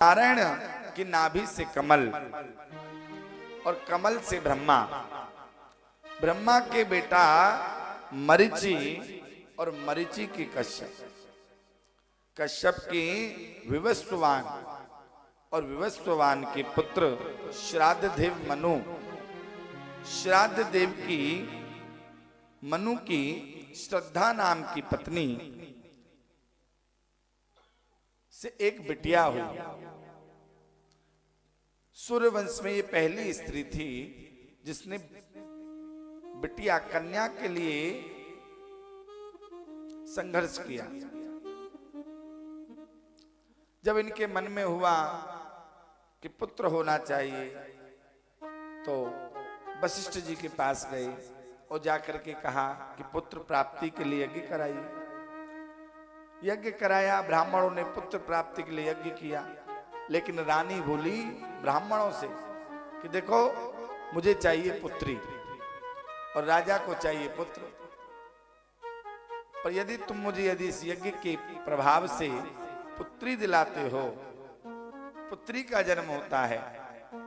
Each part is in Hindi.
नारायण की नाभि से कमल और कमल से ब्रह्मा, ब्रह्मा के बेटा मरीचि और मरीचि की कश्यप, कश्यप की विवस्वान और विवस्वान के पुत्र श्राद्ध देव मनु, श्राद्ध देव की मनु की श्रद्धा नाम की पत्नी से एक बिटिया हुई। सूर्यवंश में ये पहली स्त्री थी जिसने बिटिया कन्या के लिए संघर्ष किया। जब इनके मन में हुआ कि पुत्र होना चाहिए तो वशिष्ठ जी के पास गए और जाकर के कहा कि पुत्र प्राप्ति के लिए यज्ञ कराइए। यज्ञ कराया, ब्राह्मणों ने पुत्र प्राप्ति के लिए यज्ञ किया, लेकिन रानी बोली ब्राह्मणों से कि देखो मुझे चाहिए पुत्री और राजा को चाहिए पुत्र, पर यदि तुम मुझे यदि इस यज्ञ के प्रभाव से पुत्री दिलाते हो, पुत्री का जन्म होता है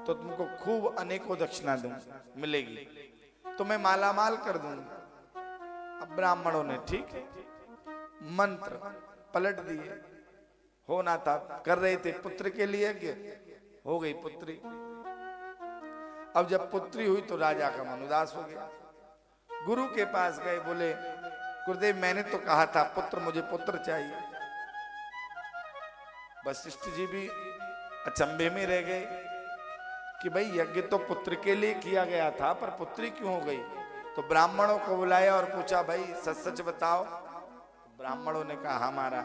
तो तुमको खूब अनेकों दक्षिणा मिलेगी, तो मैं मालामाल कर दूंगा। अब ब्राह्मणों ने ठीक है मंत्र पलट दिए, होना था कर रहे थे पुत्र के लिए यज्ञ, हो गई पुत्री। अब जब पुत्री हुई तो राजा का मन उदास हो गया। गुरु के पास गए, बोले गुरुदेव मैंने तो कहा था पुत्र, मुझे पुत्र चाहिए। वशिष्ठ जी भी अचंभे में रह गए कि भाई यज्ञ तो पुत्र के लिए किया गया था, पर पुत्री क्यों हो गई। तो ब्राह्मणों को बुलाया और पूछा भाई सच सच बताओ। ब्राह्मणों ने कहा हमारा।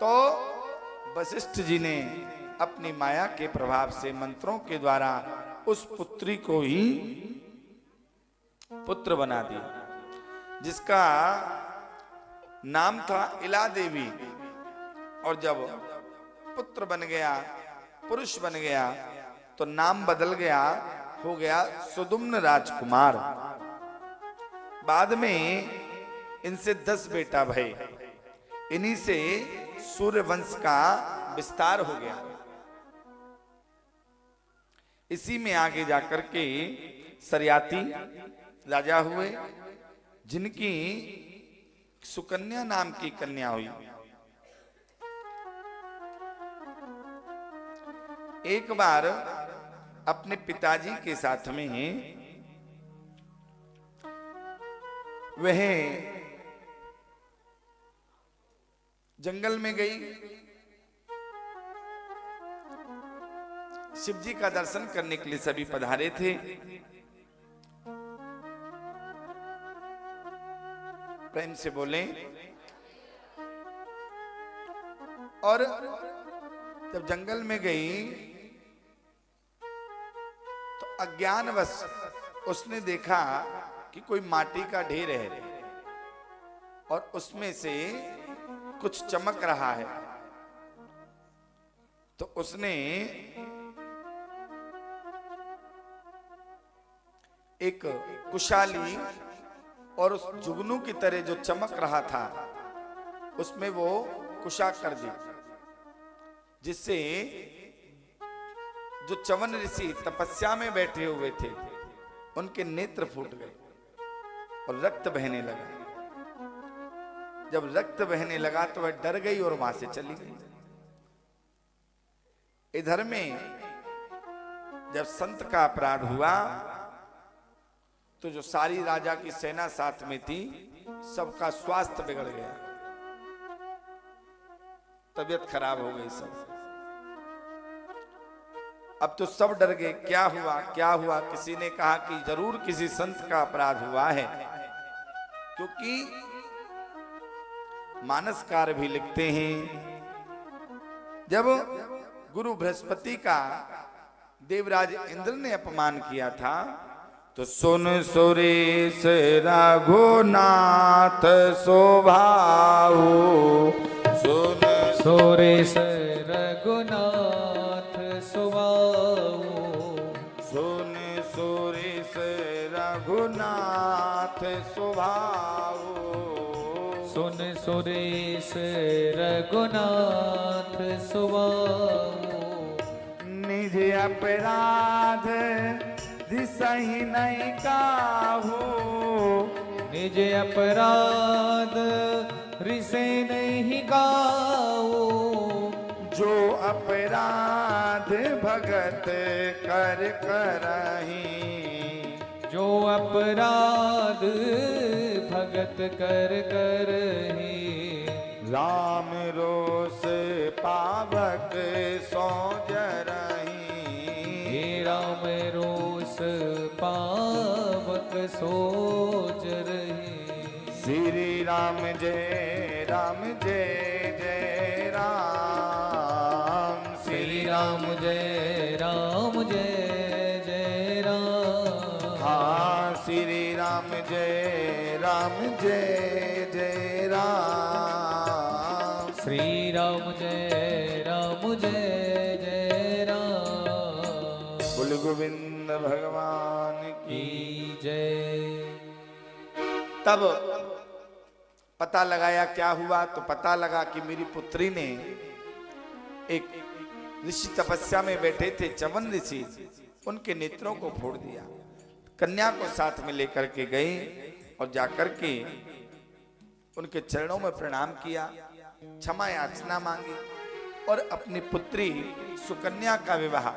तो वशिष्ठ जी ने अपनी माया के प्रभाव से मंत्रों के द्वारा उस पुत्री को ही पुत्र बना दिया, जिसका नाम था इला देवी। और जब पुत्र बन गया, पुरुष बन गया, तो नाम बदल गया, हो गया सुदुम्न राजकुमार। बाद में इनसे 10 बेटा भये, इन्हीं से सूर्यवंश का विस्तार हो गया। इसी में आगे जाकर के सरयाती राजा हुए, जिनकी सुकन्या नाम की कन्या हुई। एक बार अपने पिताजी के साथ में वह जंगल में गई, शिव जी का दर्शन करने के लिए सभी पधारे थे। प्रेम से बोले। और जब जंगल में गई तो अज्ञानवश उसने देखा कि कोई माटी का ढेर है और उसमें से कुछ चमक रहा है। तो उसने एक कुशाली और उस जुगनू की तरह जो चमक रहा था उसमें वो कुशा कर दी, जिससे जो चवन ऋषि तपस्या में बैठे हुए थे उनके नेत्र फूट गए और रक्त बहने लगा। जब रक्त बहने लगा तो वह डर गई और वहां से चली गई। इधर में जब संत का अपराध हुआ तो जो सारी राजा की सेना साथ में थी सबका स्वास्थ्य बिगड़ गया, तबीयत खराब हो गई सब। अब तो सब डर गए, क्या हुआ क्या हुआ। किसी ने कहा कि जरूर किसी संत का अपराध हुआ है, क्योंकि मानसकार भी लिखते हैं जब गुरु बृहस्पति का देवराज इंद्र ने अपमान किया था तो सुन सुरेश रघुनाथ शोभाऊ, सुन सुरेश रघुनाथ शोभाऊ, सुन सुरेश रघुनाथ शोभाऊ, सुन सुरेश रघुनाथ सुबाऊ। निज अपराध दिसहि नहीं काहू, निज अपराध रिसे नहीं गाओ। जो अपराध भगत कर करही, जो अपराध भगत कर करही। राम रोष पावक सो जरही, हे राम रोष पावक सोच रही। श्री राम जय जय राम, श्री राम जय जय राम। हाँ श्री राम जय जय राम। श्री राम जय जय राम। बोल गोविंद भगवान की की जय। तब पता लगाया क्या हुआ, तो पता लगा कि मेरी पुत्री ने, एक ऋषि तपस्या में बैठे थे च्यवन ऋषि, उनके नेत्रों को फोड़ दिया। कन्या को साथ में लेकर के गए और जाकर के उनके चरणों में प्रणाम किया, क्षमा याचना मांगी और अपनी पुत्री सुकन्या का विवाह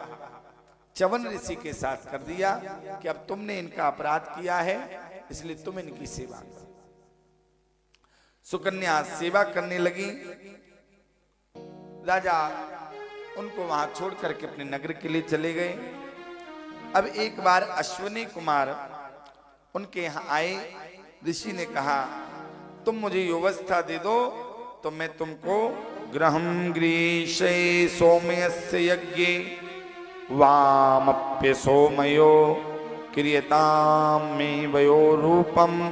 च्यवन ऋषि के साथ कर दिया कि अब तुमने इनका अपराध किया है, इसलिए तुम इनकी सेवा करो। सुकन्या सेवा करने लगी। राजा उनको वहां छोड़ करके अपने नगर के लिए चले गए। अब एक बार अश्विनी कुमार उनके यहाँ आए। ऋषि ने कहा तुम मुझे व्यवस्था दे दो तो मैं तुमको ग्रहम ग्रीशे सोमयस्य यज्ञे वामप्य सोमयो क्रियताम मे वयो रूपम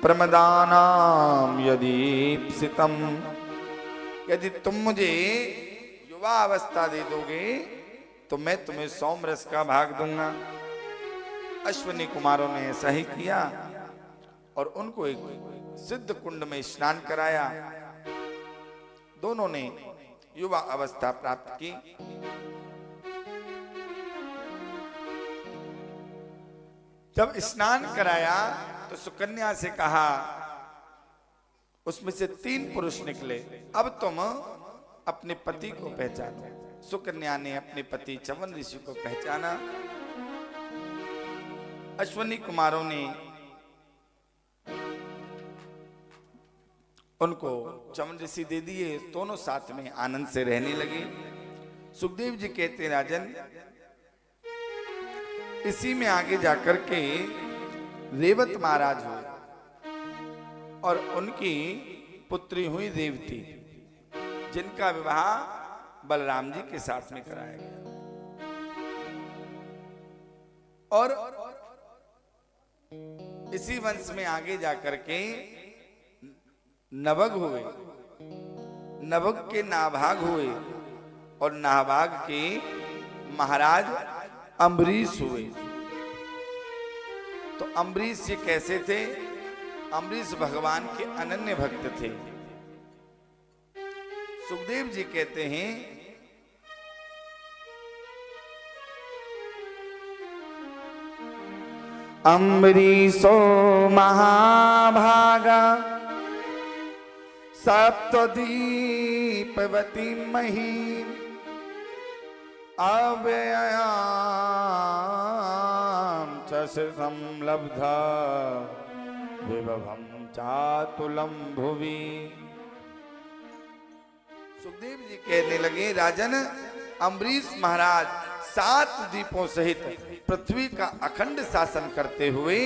प्रमदानाम यदीप्सितम। यदि तुम मुझे युवा अवस्था दे दोगे तो मैं तुम्हें सोमरस का भाग दूंगा। अश्विनी कुमारों ने ऐसा ही किया और उनको एक सिद्ध कुंड में स्नान कराया। दोनों ने युवा अवस्था प्राप्त की। जब स्नान कराया तो सुकन्या से कहा, उसमें से 3 पुरुष निकले, अब तुम अपने पति को पहचानो। सुकन्या ने अपने पति च्यवन ऋषि को पहचाना। अश्विनी कुमारों ने उनको च्यवन ऋषि दे दिए। दोनों साथ में आनंद से रहने लगे। सुखदेव जी कहते राजन, इसी में आगे जाकर के रेवत महाराज हुए और उनकी पुत्री हुई रेवती, जिनका विवाह बलराम जी के साथ में कराया गया। और इसी वंश में आगे जाकर के नवग हुए, नवग के नाभाग हुए और नाभाग के महाराज अम्बरीश हुए। तो अम्बरीश जी कैसे थे? अम्बरीश भगवान के अनन्य भक्त थे। सुखदेव जी कहते हैं, अम्बरीशो महाभागा सप्तदीपवती मही अव्ययाम च संलब्धा विभवम चातुलम भुवि। सुखदेव जी कहने लगे, राजन अम्बरीश महाराज 7 द्वीपों सहित पृथ्वी का अखंड शासन करते हुए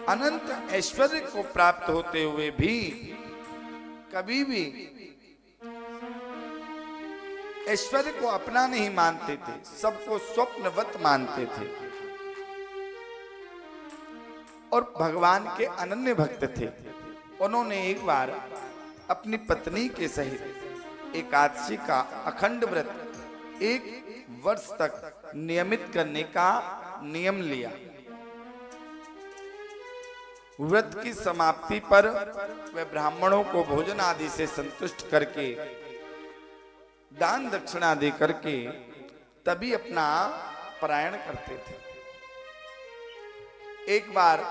अनंत ऐश्वर्य को प्राप्त होते हुए भी कभी भी ऐश्वर्य को अपना नहीं मानते थे, सबको स्वप्नवत मानते थे और भगवान के अनन्य भक्त थे। उन्होंने एक बार अपनी पत्नी के सहित एकादशी का अखंड व्रत 1 वर्ष तक नियमित करने का नियम लिया। व्रत की समाप्ति पर वे ब्राह्मणों को भोजन आदि से संतुष्ट करके दान दक्षिणा दे करके तभी अपना पलायन करते थे। एक बार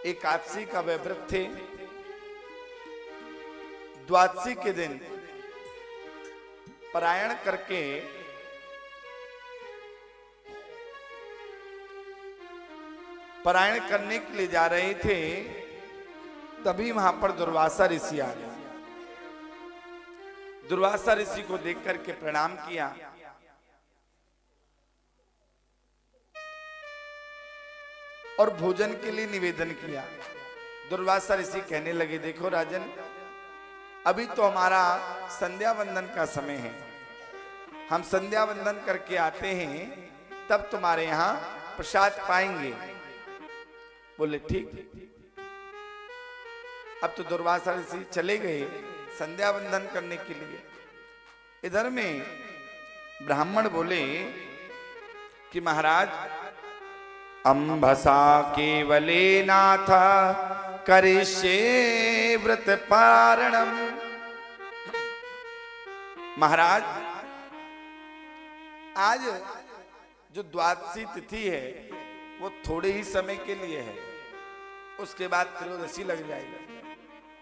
एकादशी का वे व्रत थे। द्वादशी के दिन पलायन करके पलायन करने के लिए जा रहे थे, तभी वहां पर दुर्वासा ऋषि आ गए। दुर्वासा ऋषि को देख करके प्रणाम किया और भोजन के लिए निवेदन किया। दुर्वासा ऋषि कहने लगे, देखो राजन, अभी तो हमारा संध्या वंदन का समय है, हम संध्या वंदन करके आते हैं, तब तुम्हारे यहां प्रसाद पाएंगे। बोले ठीक। अब तो दुर्वासा ऋषि चले गए संध्या वंदन करने के लिए। इधर में ब्राह्मण बोले कि महाराज, अंभसा केवले नाथ करिष्ये व्रत पारणम। महाराज, आज जो द्वादशी तिथि है वो थोड़े ही समय के लिए है, उसके बाद त्रयोदशी लग जाएगा,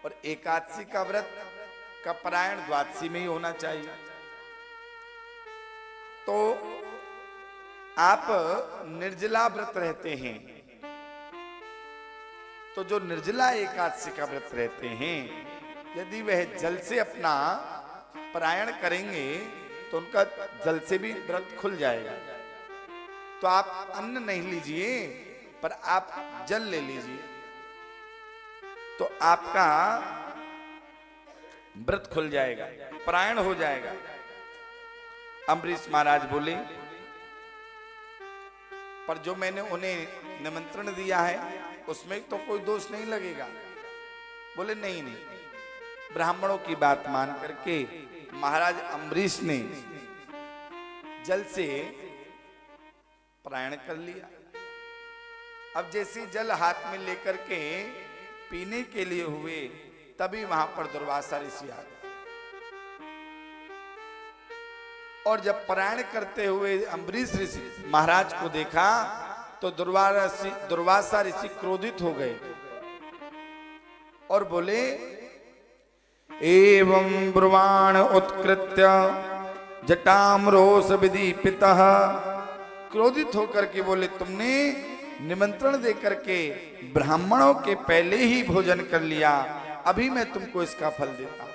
और एकादशी का व्रत का पलायन द्वादशी में ही होना चाहिए। तो आप निर्जला व्रत रहते हैं, तो जो निर्जला एकादशी का व्रत रहते हैं, यदि वह जल से अपना पलायन करेंगे तो उनका जल से भी व्रत खुल जाएगा। तो आप अन्न नहीं लीजिए, पर आप जल ले लीजिए, तो आपका व्रत खुल जाएगा, पलायन हो जाएगा। अम्बरीश महाराज बोले, पर जो मैंने उन्हें निमंत्रण दिया है उसमें तो कोई दोष नहीं लगेगा। बोले नहीं नहीं, ब्राह्मणों की बात मान करके महाराज अम्बरीश ने जल से पलायन कर लिया। अब जैसे जल हाथ में लेकर के पीने के लिए हुए, तभी वहां पर दुर्वासा ऋषि आ गए, और जब पलायन करते हुए अम्बरीश ऋषि महाराज को देखा तो दुर्वासा ऋषि क्रोधित हो गए और बोले, एवं ब्रुवाण उत्कृत्य जटामरोष विदीपितः। क्रोधित होकर के बोले, तुमने निमंत्रण देकर के ब्राह्मणों के पहले ही भोजन कर लिया, अभी मैं तुमको इसका फल देता।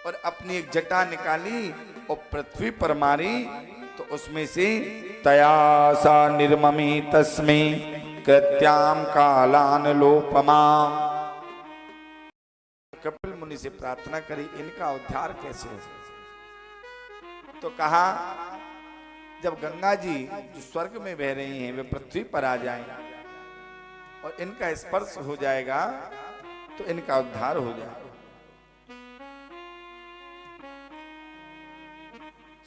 और अपनी एक जटा निकाली और पृथ्वी पर मारी, तो उसमें से तयासा निर्ममी तस्मै कृत्याम कालान लोपमा। कपिल मुनि से प्रार्थना करी, इनका उद्धार कैसे हो? तो कहा, जब गंगा जी जो स्वर्ग में बह रही हैं वे पृथ्वी पर आ जाएं और इनका स्पर्श हो जाएगा तो इनका उद्धार हो जाएगा।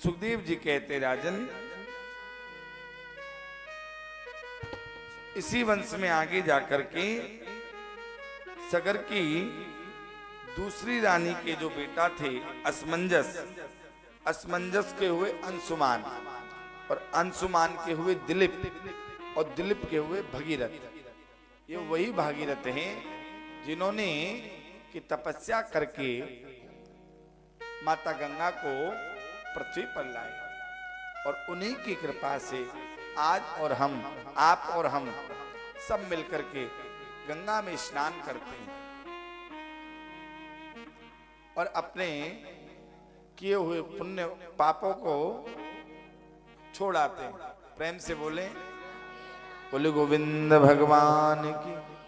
सुखदेव जी कहते, राजन, इसी वंश में आगे जाकर के सगर की दूसरी रानी के जो बेटा थे असमंजस के हुए अंशुमान, और अंशुमान के हुए दिलीप, और दिलीप के हुए भगीरथ। ये वही भागीरथ हैं जिन्होंने की तपस्या करके माता गंगा को पृथ्वी पर लाए, और उन्हीं की कृपा से आज और हम, आप और हम सब मिलकर के गंगा में स्नान करते हैं और अपने किए हुए पुण्य पापों को छोड़ आते हैं। प्रेम से बोले, बोले गोविंद भगवान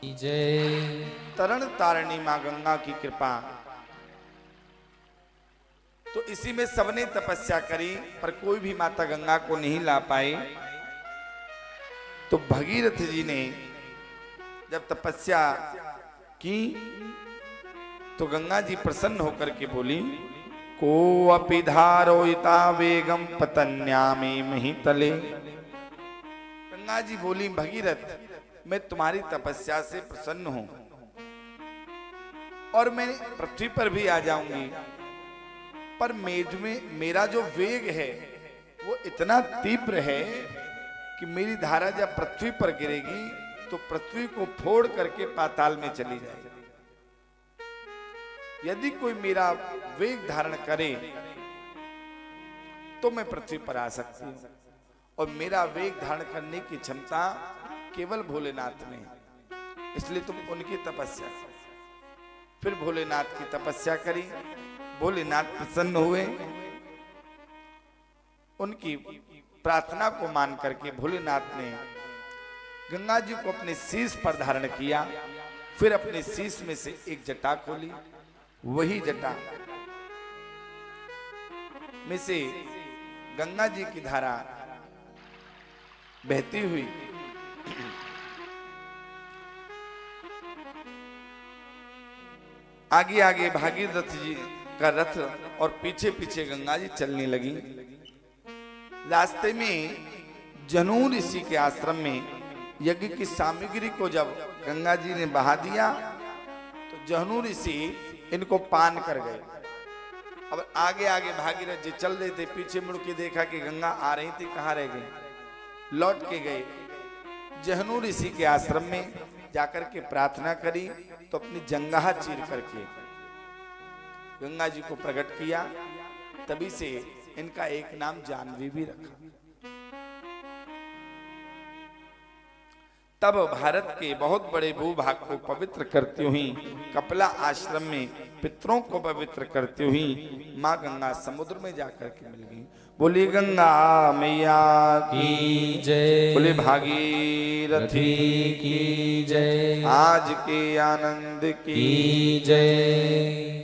की जय। तरण तारिणी मां गंगा की कृपा। तो इसी में सबने तपस्या करी, पर कोई भी माता गंगा को नहीं ला पाई। तो भगीरथ जी ने जब तपस्या की तो गंगा जी प्रसन्न होकर के बोली, को अपि धारोयिता वेगम पतन्यामे मही तले। गंगा जी बोली, भगीरथ, मैं तुम्हारी तपस्या से प्रसन्न हूं और मैं पृथ्वी पर भी आ जाऊंगी, पर मेज में मेरा जो वेग है वो इतना तीव्र है कि मेरी धारा जब पृथ्वी पर गिरेगी तो पृथ्वी को फोड़ करके पाताल में चली जाएगी। यदि कोई मेरा वेग धारण करे तो मैं पृथ्वी पर आ सकती हूं, और मेरा वेग धारण करने की क्षमता केवल भोलेनाथ में है, इसलिए तुम उनकी तपस्या करो। फिर भोलेनाथ की तपस्या करी, भोलेनाथ प्रसन्न हुए, उनकी प्रार्थना को मान करके भोलेनाथ ने गंगा जी को अपने शीश पर धारण किया। फिर अपने शीश में से एक जटा खोली, वही जटा में से गंगा जी की धारा बहती हुई आगे आगे भागीरथ जी का रथ और पीछे पीछे गंगा जी चलने लगी। रास्ते में जनू ऋषि के आश्रम में यज्ञ की सामग्री को जब गंगा जी ने बहा दिया तो जनू ऋषि इनको पान कर गए। अब आगे आगे भागीरथ जी चल रहे थे, पीछे मुड़ के देखा कि गंगा आ रही थी, कहाँ रह गई। लौट के गए जहनू ऋषि के आश्रम में जाकर के प्रार्थना करी तो अपनी जंगाह चीर करके गंगा जी को प्रकट किया। तभी से इनका एक नाम जाह्नवी भी रखा। तब भारत के बहुत बड़े भूभाग को पवित्र करती हुई कपिला आश्रम में पितरों को पवित्र करती हुई माँ गंगा समुद्र में जाकर के मिल गई। बोली गंगा मैया की जय, बोली भागीरथी की जय, आज के आनंद की जय।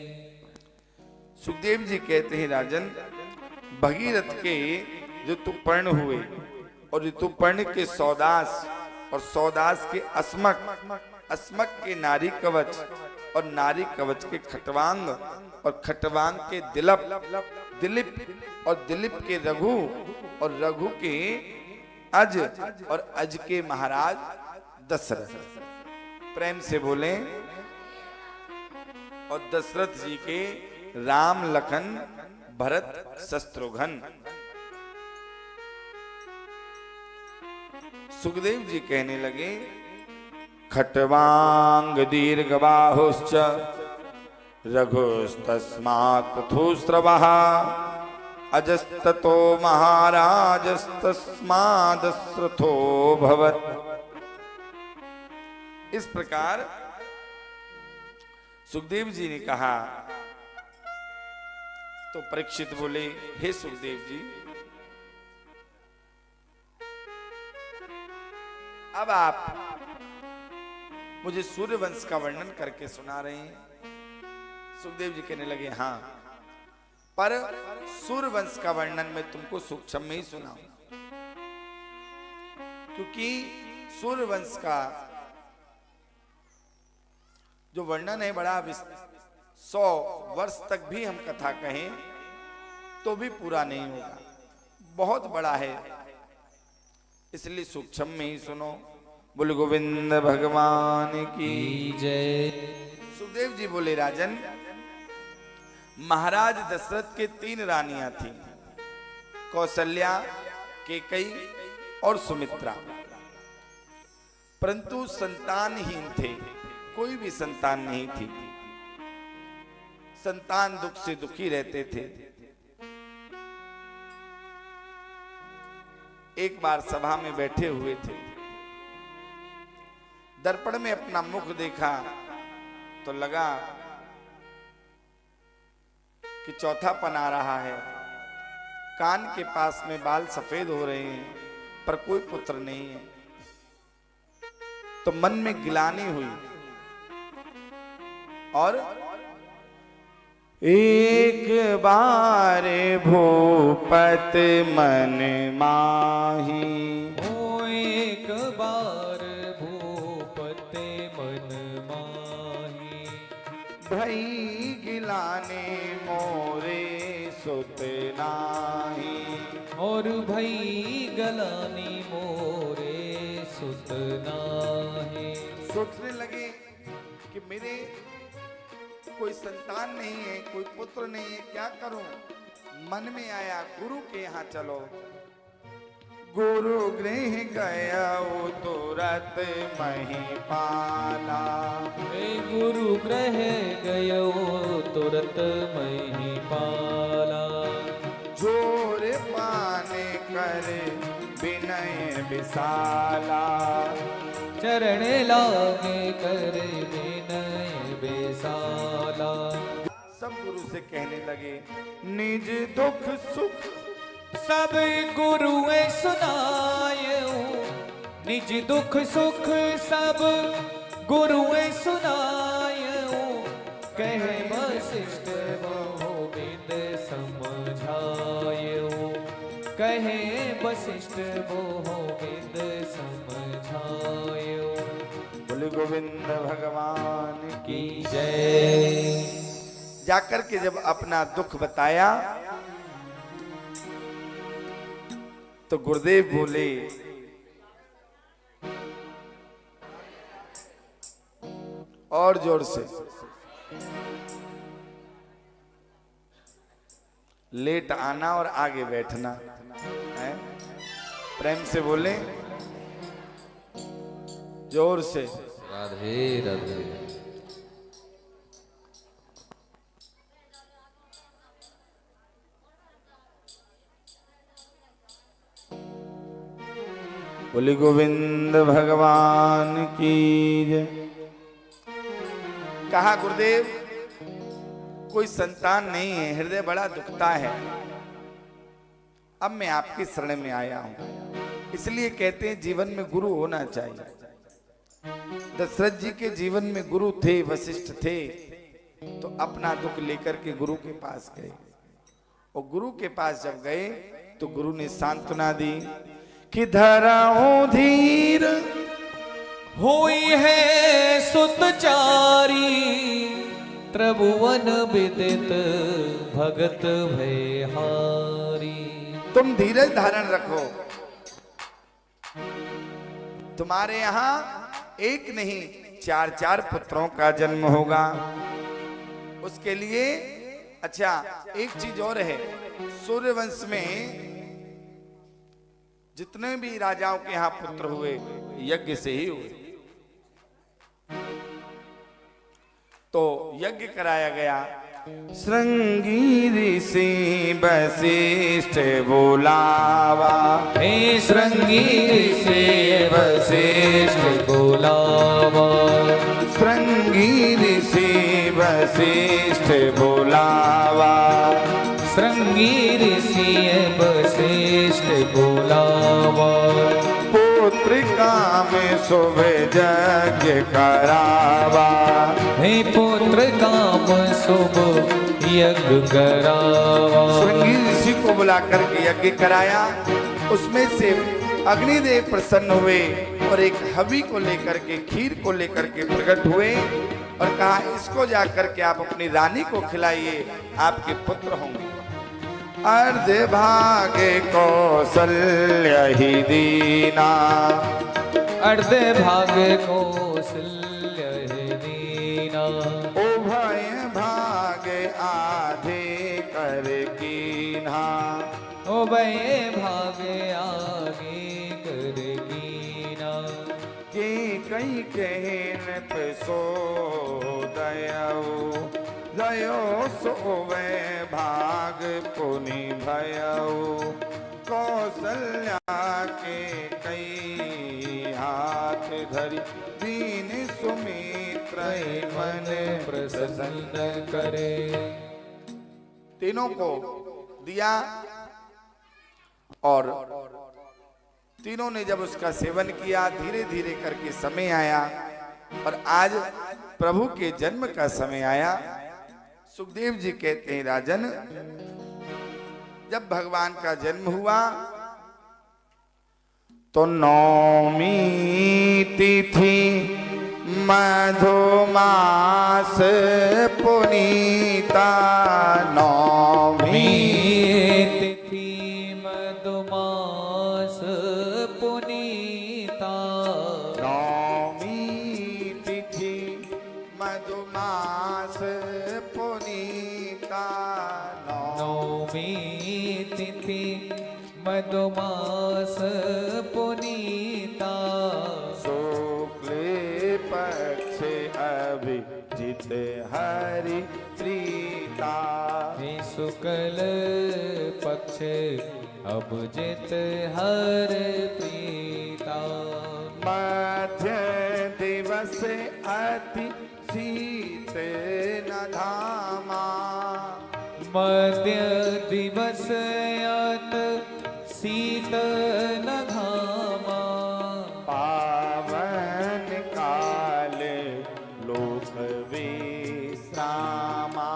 सुखदेव जी कहते हैं राजन, भगीरथ के ऋतुपर्ण हुए और ऋतुपर्ण के सौदास और सौदास के अस्मक, अस्मक के नारी कवच और नारी कवच के खटवांग और खटवांग के दिलप, दिलीप और दिलीप के रघु और रघु के अज और अज के महाराज दशरथ। प्रेम से बोले। और दशरथ जी के राम लखन भरत शत्रुघ्न। सुखदेव जी कहने लगे, खटवांग दीर्घबाहुश्च रघुस्तस्मात् थुस्रवः अजस्ततो महाराजस्तस्मादश्रथो भवत्। इस प्रकार सुखदेव जी ने कहा तो परीक्षित बोले, हे सुखदेव जी, अब आप मुझे सूर्यवंश का वर्णन करके सुना रहे हैं। सुखदेव जी कहने लगे, हाँ, पर सूर्यवंश का वर्णन मैं तुमको सूक्ष्म में ही सुनाऊं, क्योंकि सूर्यवंश का जो वर्णन है बड़ा 100 वर्ष तक भी हम कथा कहें तो भी पूरा नहीं होगा, बहुत बड़ा है, इसलिए सूक्ष्म में ही सुनो। बोले गोविंद भगवान की जय। सुखदेव जी बोले, राजन, महाराज दशरथ के 3 रानियां थी, कौशल्या, केकई और सुमित्रा, परंतु संतानहीन थे, कोई भी संतान नहीं थी। संतान दुख से दुखी रहते थे। एक बार सभा में बैठे हुए थे, दर्पण में अपना मुख देखा तो लगा कि चौथापन आ रहा है, कान के पास में बाल सफेद हो रहे हैं, पर कोई पुत्र नहीं है। तो मन में गिलानी हुई और एक बार भूपत मन माही, ओ एक बार भूपत मन माही, भई गिलाने मोरे सुत नाही, और भई गलानी मोरे सुत नाही। सोचने लगे कि मेरे कोई संतान नहीं है, कोई पुत्र नहीं है, क्या करूं? मन में आया गुरु के यहाँ चलो। गुरु गृह गया वो तुरत महिपाला। गुरु ग्रह गयो तुरत महिपाला। जोर पाने करे विनय विशाला। चरण लागे कर विनय विशाला। सब गुरु से कहने लगे निज दुख सुख सब गुरुए सुनायो। निज दुख सुख सब गुरुए सुनायो। कह वशिष्ठ बहु विद समझायो। कहे वशिष्ठ बहु विद समझायो। बोले गोविंद भगवान की जय। जाकर के जब अपना दुख बताया तो गुरुदेव बोले और जोर से, लेट आना और आगे बैठना है। प्रेम से बोले, जोर से। राधे राधे। बोले गोविंद भगवान की जय। कहा गुरुदेव कोई संतान नहीं है, हृदय बड़ा दुखता है। अब मैं आपकी शरण में आया हूं, इसलिए कहते हैं जीवन में गुरु होना चाहिए। दशरथ जी के जीवन में गुरु थे, वशिष्ठ थे, तो अपना दुख लेकर के गुरु के पास गए। और गुरु के पास जब गए तो गुरु ने सांत्वना दी कि धराओ धीर हुई है सुतचारी। त्रिभुवन विदित भगत भयहारी। तुम धीरज धारण रखो। तुम्हारे यहाँ एक नहीं 4-4 पुत्रों का जन्म होगा। उसके लिए अच्छा एक चीज और है, सूर्यवंश में जितने भी राजाओं के यहाँ पुत्र हुए यज्ञ से ही हुए। तो यज्ञ कराया गया। श्रृंगी ऋषि वशिष्ठ बोलावा। हे श्रृंगी ऋषि वशिष्ठ बोलावा। श्रृंगी ऋषि वशिष्ठ बोलावा। श्रृंगी ऋषि वशिष्ठ बोलावा। पुत्रिका में शुभ यज्ञ करावा। हे पुत्र काम शुभ यज्ञ करावा। श्रृंगी ऋषि को बुला करके यज्ञ कराया। उसमें से अग्निदेव प्रसन्न हुए और एक हवि को लेकर के, खीर को लेकर के प्रकट हुए और कहा इसको जाकर के आप अपनी रानी को खिलाइए, आपके पुत्र होंगे। अर्ध भागे कौशल्य ही दीना। अर्ध भाग कौशल्य ही दीना। उभय भाग आधे कर कीन्हा। उभय भाग आगे कर कीना। के कई कहन पे सो दयाओ। दयो सोवे भाग पुनि भयऊ। कौशल्या के कई हाथ धरी। दीन सुमित्र मन प्रसन्न करे। तीनों को दिया और तीनों ने जब उसका सेवन किया, धीरे धीरे करके समय आया और आज प्रभु के जन्म का समय आया। सुखदेव जी कहते हैं राजन, जब भगवान का जन्म हुआ तो 9वीं तिथि मधुमास पुनीता। 9वीं तिथि मधुमास पुनीता। तिथि मधुमास पुनीता शुक्ल पक्ष अभिजित हरि प्रीता हे शुक्ल पक्ष अभिजित हर प्रीता मध्य दिवस अति शीत न धामा मध्य दिवस अत शीत न घामा पावन काल लोक विश्रामा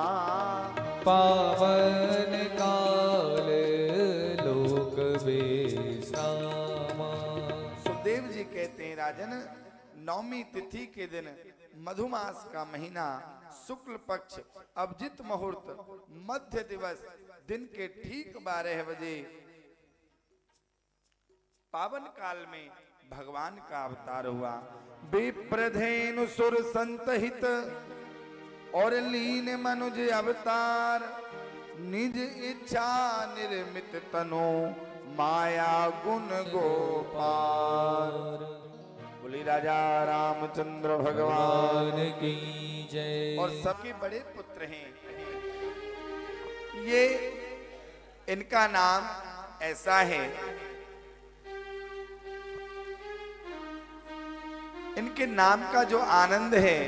पावन काल लोक विश्रामा। सुखदेव जी कहते हैं राजन, नौमी तिथि के दिन मधुमास का महीना शुक्ल पक्ष अभिजित मुहूर्त मध्य दिवस दिन के ठीक 12 बजे पावन काल में भगवान का अवतार हुआ। विप्रधेनु सुर संतहित और लीन मनुज अवतार निज इच्छा निर्मित तनु माया गुण गोपाल। बोली राजा रामचंद्र भगवान की जय। और सबके बड़े पुत्र हैं ये। इनका नाम ऐसा है, इनके नाम का जो आनंद है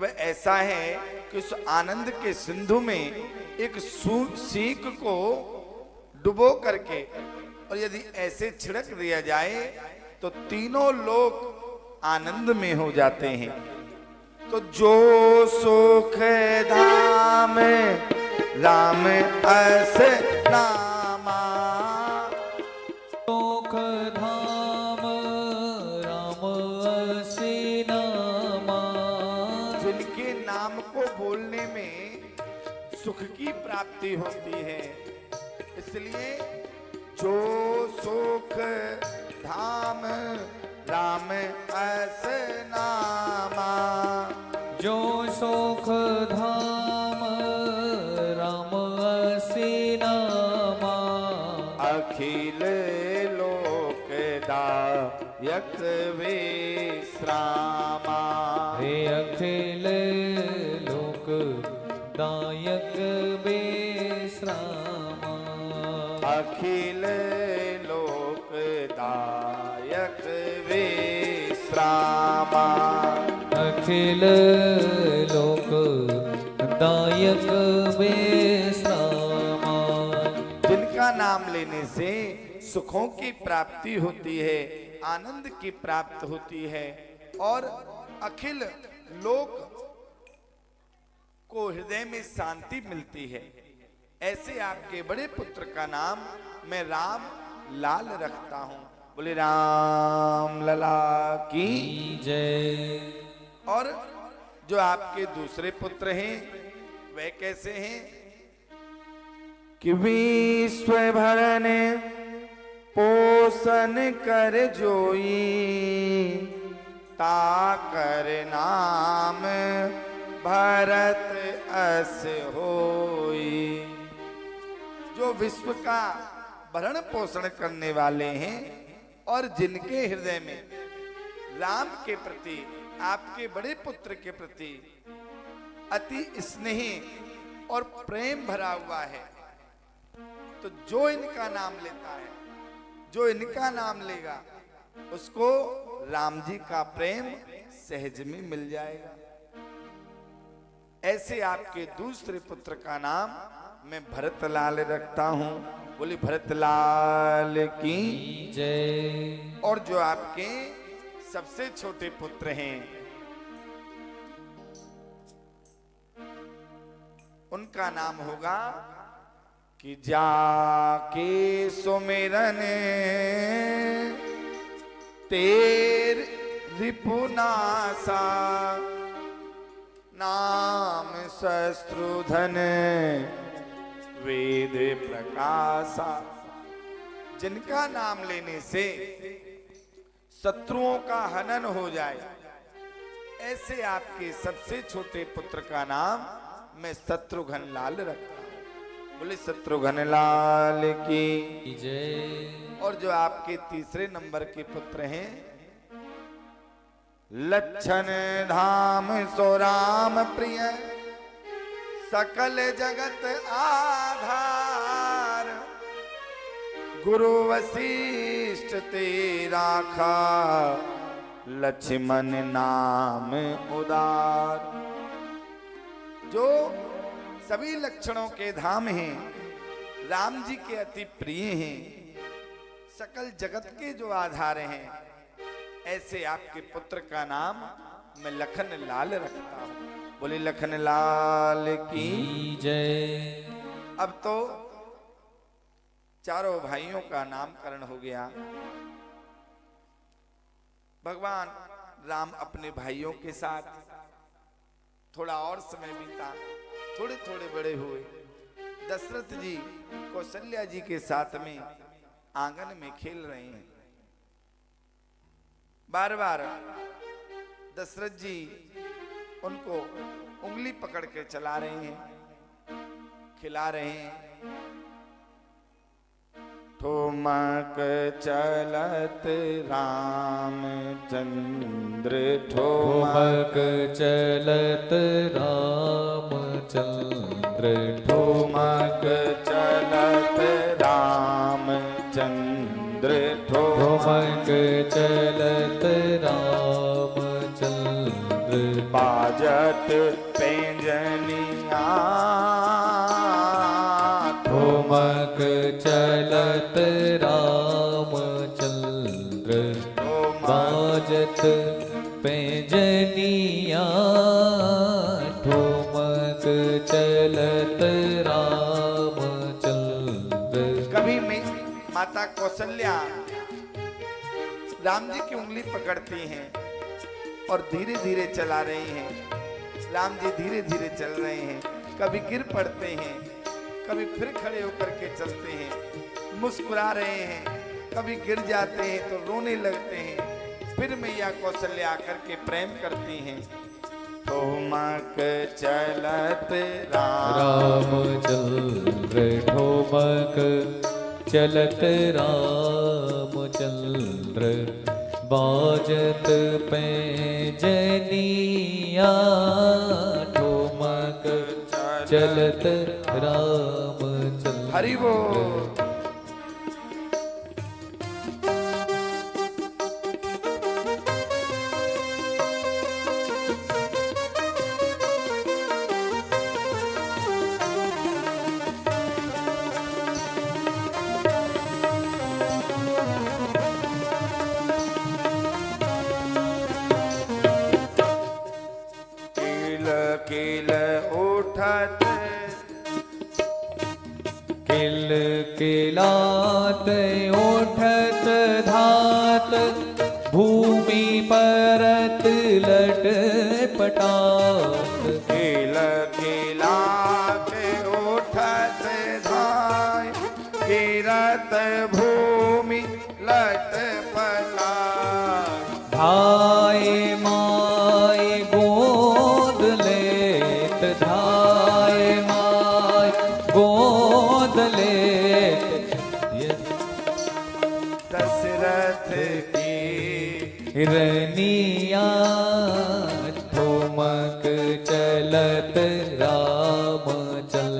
वह ऐसा है कि उस आनंद के सिंधु में एक सीख को डुबो करके और यदि ऐसे छिड़क दिया जाए तो तीनों लोग आनंद में हो जाते हैं। तो जो सुख धाम राम अस नामा सुख धाम राम अस नामा जिनके नाम को बोलने में सुख की प्राप्ति होती है, इसलिए जो सुख धाम राम अस नामा जो सुख धाम राम अस नामा अखिल लोकदायक विश्रामा हे अखिल लोक दायक विश्रामा अखिल लोकदायक विश्रामा अखिल लोक दायक विश्रामा। जिनका नाम लेने से सुखों की प्राप्ति होती है, आनंद की प्राप्ति होती है और अखिल लोक को हृदय में शांति मिलती है। ऐसे आपके बड़े पुत्र का नाम मैं राम लाल रखता हूं। बोले राम लला की जय। और जो आपके दूसरे पुत्र हैं वह कैसे हैं कि विश्व भरण पोषण कर जोई ताकर नाम भरत अस होई। जो विश्व का भरण पोषण करने वाले हैं और जिनके हृदय में राम के प्रति, आपके बड़े पुत्र के प्रति अति स्नेह और प्रेम भरा हुआ है, तो जो इनका नाम लेता है, जो इनका नाम लेगा उसको राम जी का प्रेम सहज में मिल जाएगा। ऐसे आपके दूसरे पुत्र का नाम मैं भरतलाल रखता हूं। बोली भरतलाल की जय। और जो आपके सबसे छोटे पुत्र हैं उनका नाम होगा कि जाके सुमिरन तेर रिपुनासा नाम शस्त्रुधन वेद प्रकाशा। जिनका नाम लेने से शत्रुओं का हनन हो जाए, ऐसे आपके सबसे छोटे पुत्र का नाम मैं शत्रुघ्न लाल रखता हूं। बोले शत्रुघ्न लाल की। जय। और जो आपके तीसरे नंबर के पुत्र हैं, लक्षण धाम सो राम प्रिय, सकल जगत आधार, गुरु वशिष्ठ ते राखा, लक्ष्मण नाम उदार। जो सभी लक्षणों के धाम हैं, राम जी के अति प्रिय हैं, सकल जगत के जो आधार हैं, ऐसे आपके पुत्र का नाम मैं लखन लाल रखता हूं। बोले लखन लाल की जय। अब तो चारों भाइयों का नामकरण हो गया। भगवान राम अपने भाइयों के साथ थोड़ा और समय बीता, थोड़े थोड़े बड़े हुए। दशरथ जी कौशल्या जी के साथ में आंगन में खेल रहे हैं। बार बार दशरथ जी उनको उंगली पकड़ के चला रहे हैं, खिला रहे हैं। ठोमक चलत रामचंद्र, ठोमक चलत रामचंद्र, ठोमक चलत रामचंद्र, ठोमक चलत रामचंद्र, बाजत पैंजनिया, ठोमक चलत रामचंद्र, बाजत पैंजनिया, ठोमक चलत रामचंद्र। कभी में माता कौशल्या राम जी की उंगली पकड़ती हैं और धीरे धीरे चला रही हैं। राम जी धीरे धीरे चल रहे हैं, कभी गिर पड़ते हैं, कभी फिर खड़े होकर के चलते हैं, मुस्कुरा रहे हैं, कभी गिर जाते हैं तो रोने लगते हैं। फिर मैया कौशल्या आकर के प्रेम करती हैं। ठोमक चलत रामचंद्र, ठोमक चलत रामचंद्र, बाजत पैंजनिया, ठोमक चलत रामचंद्र। हरि बोल। किल उठत, किल किलात उठत धात, भूमि परत लट पटात, किल किलात उठत धाय, गिरत भूमि लट पटात, धाय माय गोद लेत, धाय माय गोद लेत, दशरथ की हिरनिया, ठोमक चलत रामचंद्र,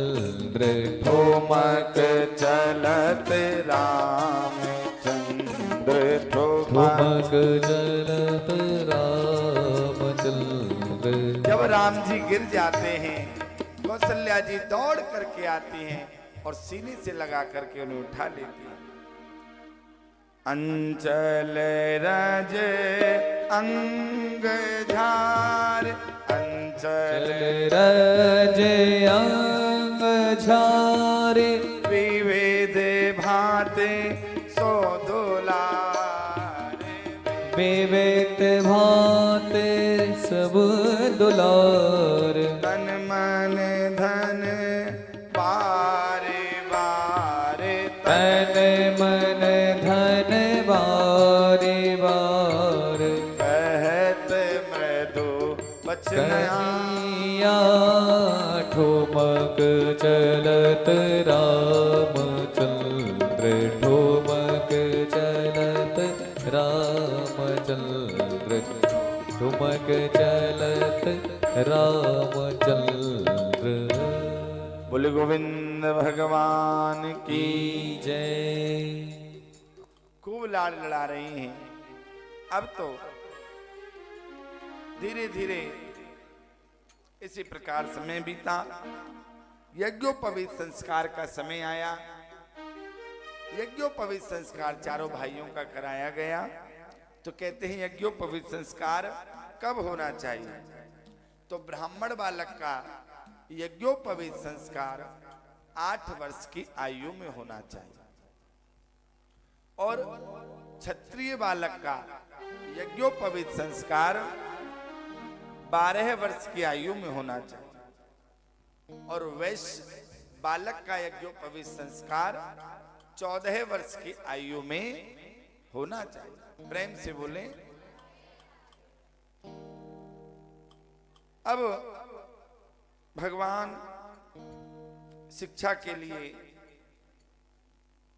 ठोमक चलत रामचंद्र, ठोमक चलत रामचंद्र। जब राम जी गिर जाते हैं, कौशल्या जी दौड़ करके आती हैं और सीने से लगा करके उन्हें उठा लेती हैं। अंचल रज अंग झार, अंचल रज अंग झारे, विविध भांति सो दुलारे, विविध भांति सब दुलार, तन मन धन बारे बारे, तन मन धन बारे बार, कहत मृदु बचन कनिया, ठोमक चलत ठुमक चलत रामचंद्र, ठुमक चलत रामचंद्र। बोले गोविंद भगवान की जय। खूब लाड़ लड़ा रही हैं। अब तो धीरे धीरे इसी प्रकार समय बीता, यज्ञोपवीत संस्कार का समय आया। यज्ञोपवीत संस्कार चारों भाइयों का कराया गया। तो कहते हैं यज्ञोपवीत संस्कार कब होना चाहिए? तो ब्राह्मण बालक का यज्ञोपवीत संस्कार 8 वर्ष की आयु में होना चाहिए और क्षत्रिय बालक का यज्ञोपवीत संस्कार 12 वर्ष की आयु में होना चाहिए और वैश्य बालक का यज्ञोपवीत संस्कार 14 वर्ष की आयु में होना चाहिए। प्रेम से बोले। अब भगवान शिक्षा के लिए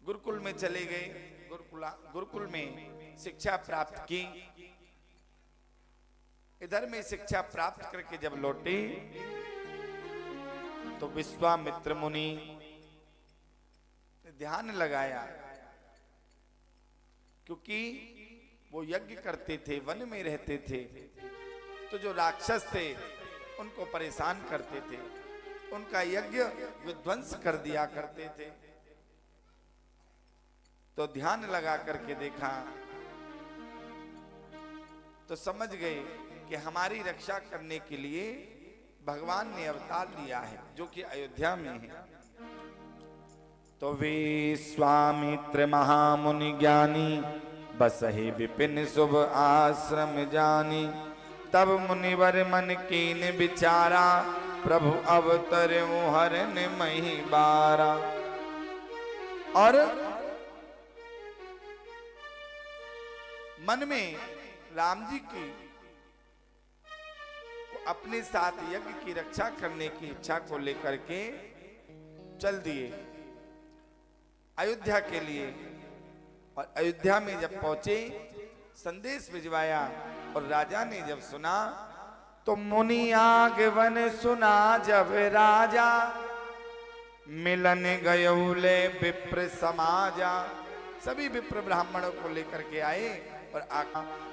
गुरुकुल में चले गए। गुरुकुल में शिक्षा प्राप्त की। इधर में शिक्षा प्राप्त करके जब लौटे तो विश्वामित्र मुनि ने ध्यान लगाया, क्योंकि वो यज्ञ करते थे, वन में रहते थे, तो जो राक्षस थे उनको परेशान करते थे, उनका यज्ञ विध्वंस कर दिया करते थे। तो ध्यान लगा करके देखा तो समझ गए कि हमारी रक्षा करने के लिए भगवान ने अवतार लिया है, जो कि अयोध्या में है। तो विश्वामित्र महामुनि ज्ञानी, बसहि विपिन शुभ आश्रम जानी। तब मुनिवर मन कीन विचारा, प्रभु अवतरऊ हरन मही बारा। और मन में राम जी की अपने साथ यज्ञ की रक्षा करने की इच्छा को लेकर के चल दिए अयोध्या के लिए। और अयोध्या में जब पहुंचे, संदेश भिजवाया और राजा ने जब सुना तो मुनि आगमन सुना जब राजा, मिलन गयौले विप्र समाजा। सभी विप्र ब्राह्मणों को लेकर के आए और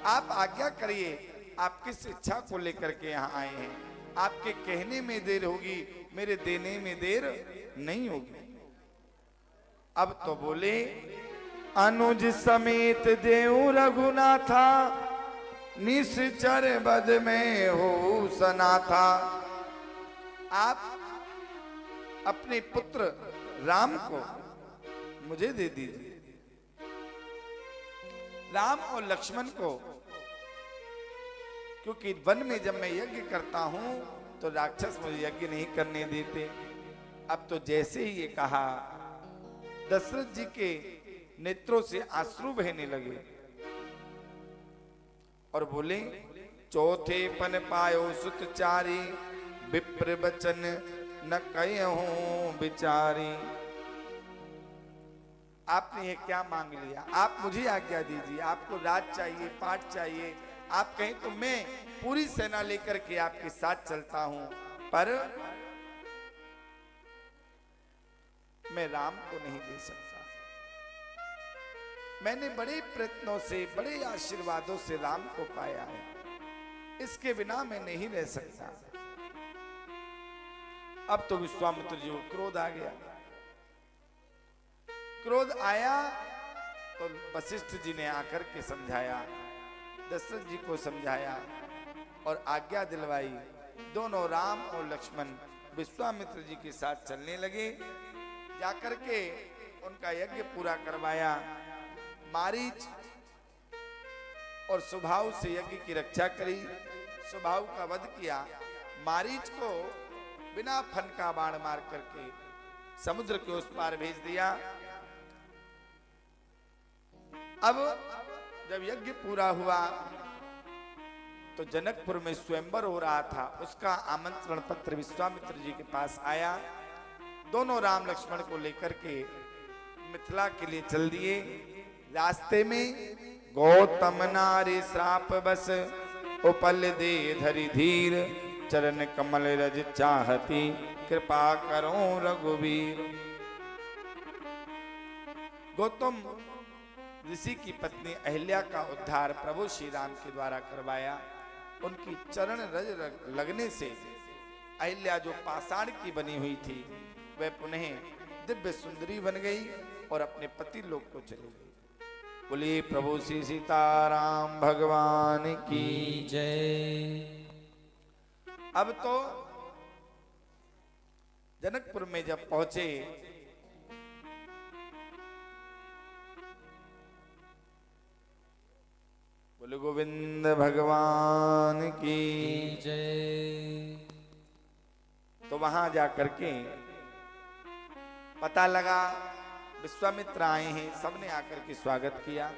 आप आज्ञा करिए, आप किस इच्छा को लेकर के यहाँ आए हैं? आपके कहने में देर होगी, मेरे देने में देर नहीं होगी। अब तो बोले, अनुज समेत देव रघुनाथा, निश्चर बद में हो सना था। आप अपने पुत्र राम को मुझे दे दीजिए। राम और लक्ष्मण को, क्योंकि वन में जब मैं यज्ञ करता हूं तो राक्षस मुझे यज्ञ नहीं करने देते। अब तो जैसे ही ये कहा, दशरथ जी के नेत्रों से आंसू बहने लगे और बोले, चौथे पन पायो सुत चारी, विप्र बचन न कहूं बिचारी। आपने ये क्या मांग लिया? आप मुझे आज्ञा दीजिए, आपको राज चाहिए, पाठ चाहिए, आप कहें तो मैं पूरी सेना लेकर के आपके साथ चलता हूं, पर मैं राम को नहीं दे सकता। मैंने बड़े प्रयत्नों से, बड़े आशीर्वादों से राम को पाया है, इसके बिना मैं नहीं रह सकता। अब तो विश्वामित्र जी को क्रोध आ गया। क्रोध आया तो वशिष्ठ जी ने आकर के समझाया, दशरथ जी को समझाया और आज्ञा दिलवाई। दोनों राम और लक्ष्मण विश्वामित्र जी के साथ चलने लगे। जाकर के उनका यज्ञ पूरा करवाया। मारीच और सुभाव से यज्ञ की रक्षा करी, सुभाव का वध किया। मारीच को बिना फन का बाण मार करके समुद्र के उस पार भेज दिया। अब जब यज्ञ पूरा हुआ तो जनकपुर में स्वयंवर हो रहा था, उसका आमंत्रण पत्र विश्वामित्र जी के पास आया। दोनों राम लक्ष्मण को लेकर के मिथिला के लिए चल दिए। रास्ते में गौतम नारी श्राप बस, उपल दे धरि धीर, चरण कमल रज चाहती, कृपा करो रघुवीर। गौतम ऋषि की पत्नी अहिल्या का उद्धार प्रभु श्री राम के द्वारा करवाया। उनकी चरण रज लगने से अहिल्या जो पाषाण की बनी हुई थी वह पुनः दिव्य सुंदरी बन गई और अपने पति लोक को चली गई। बोलिए प्रभु श्री सीताराम भगवान की जय। अब तो जनकपुर में जब पहुंचे बोले गोविंद भगवान की जय। तो वहां जाकर के पता लगा विश्वामित्र आए हैं। सबने आकर के स्वागत किया,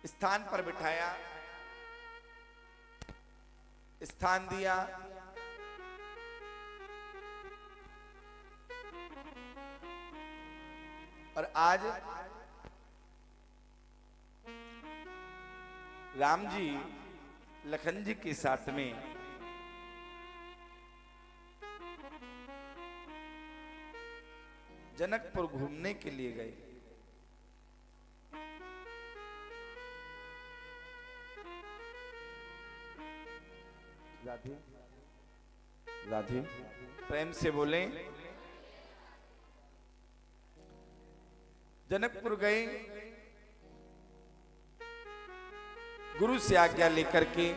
स्थान पर बिठाया, स्थान दिया। और आज राम जी लखन जी के साथ में जनकपुर घूमने के लिए गए। राधे राधे प्रेम से बोले। जनकपुर गए, गुरु से आज्ञा लेकर के।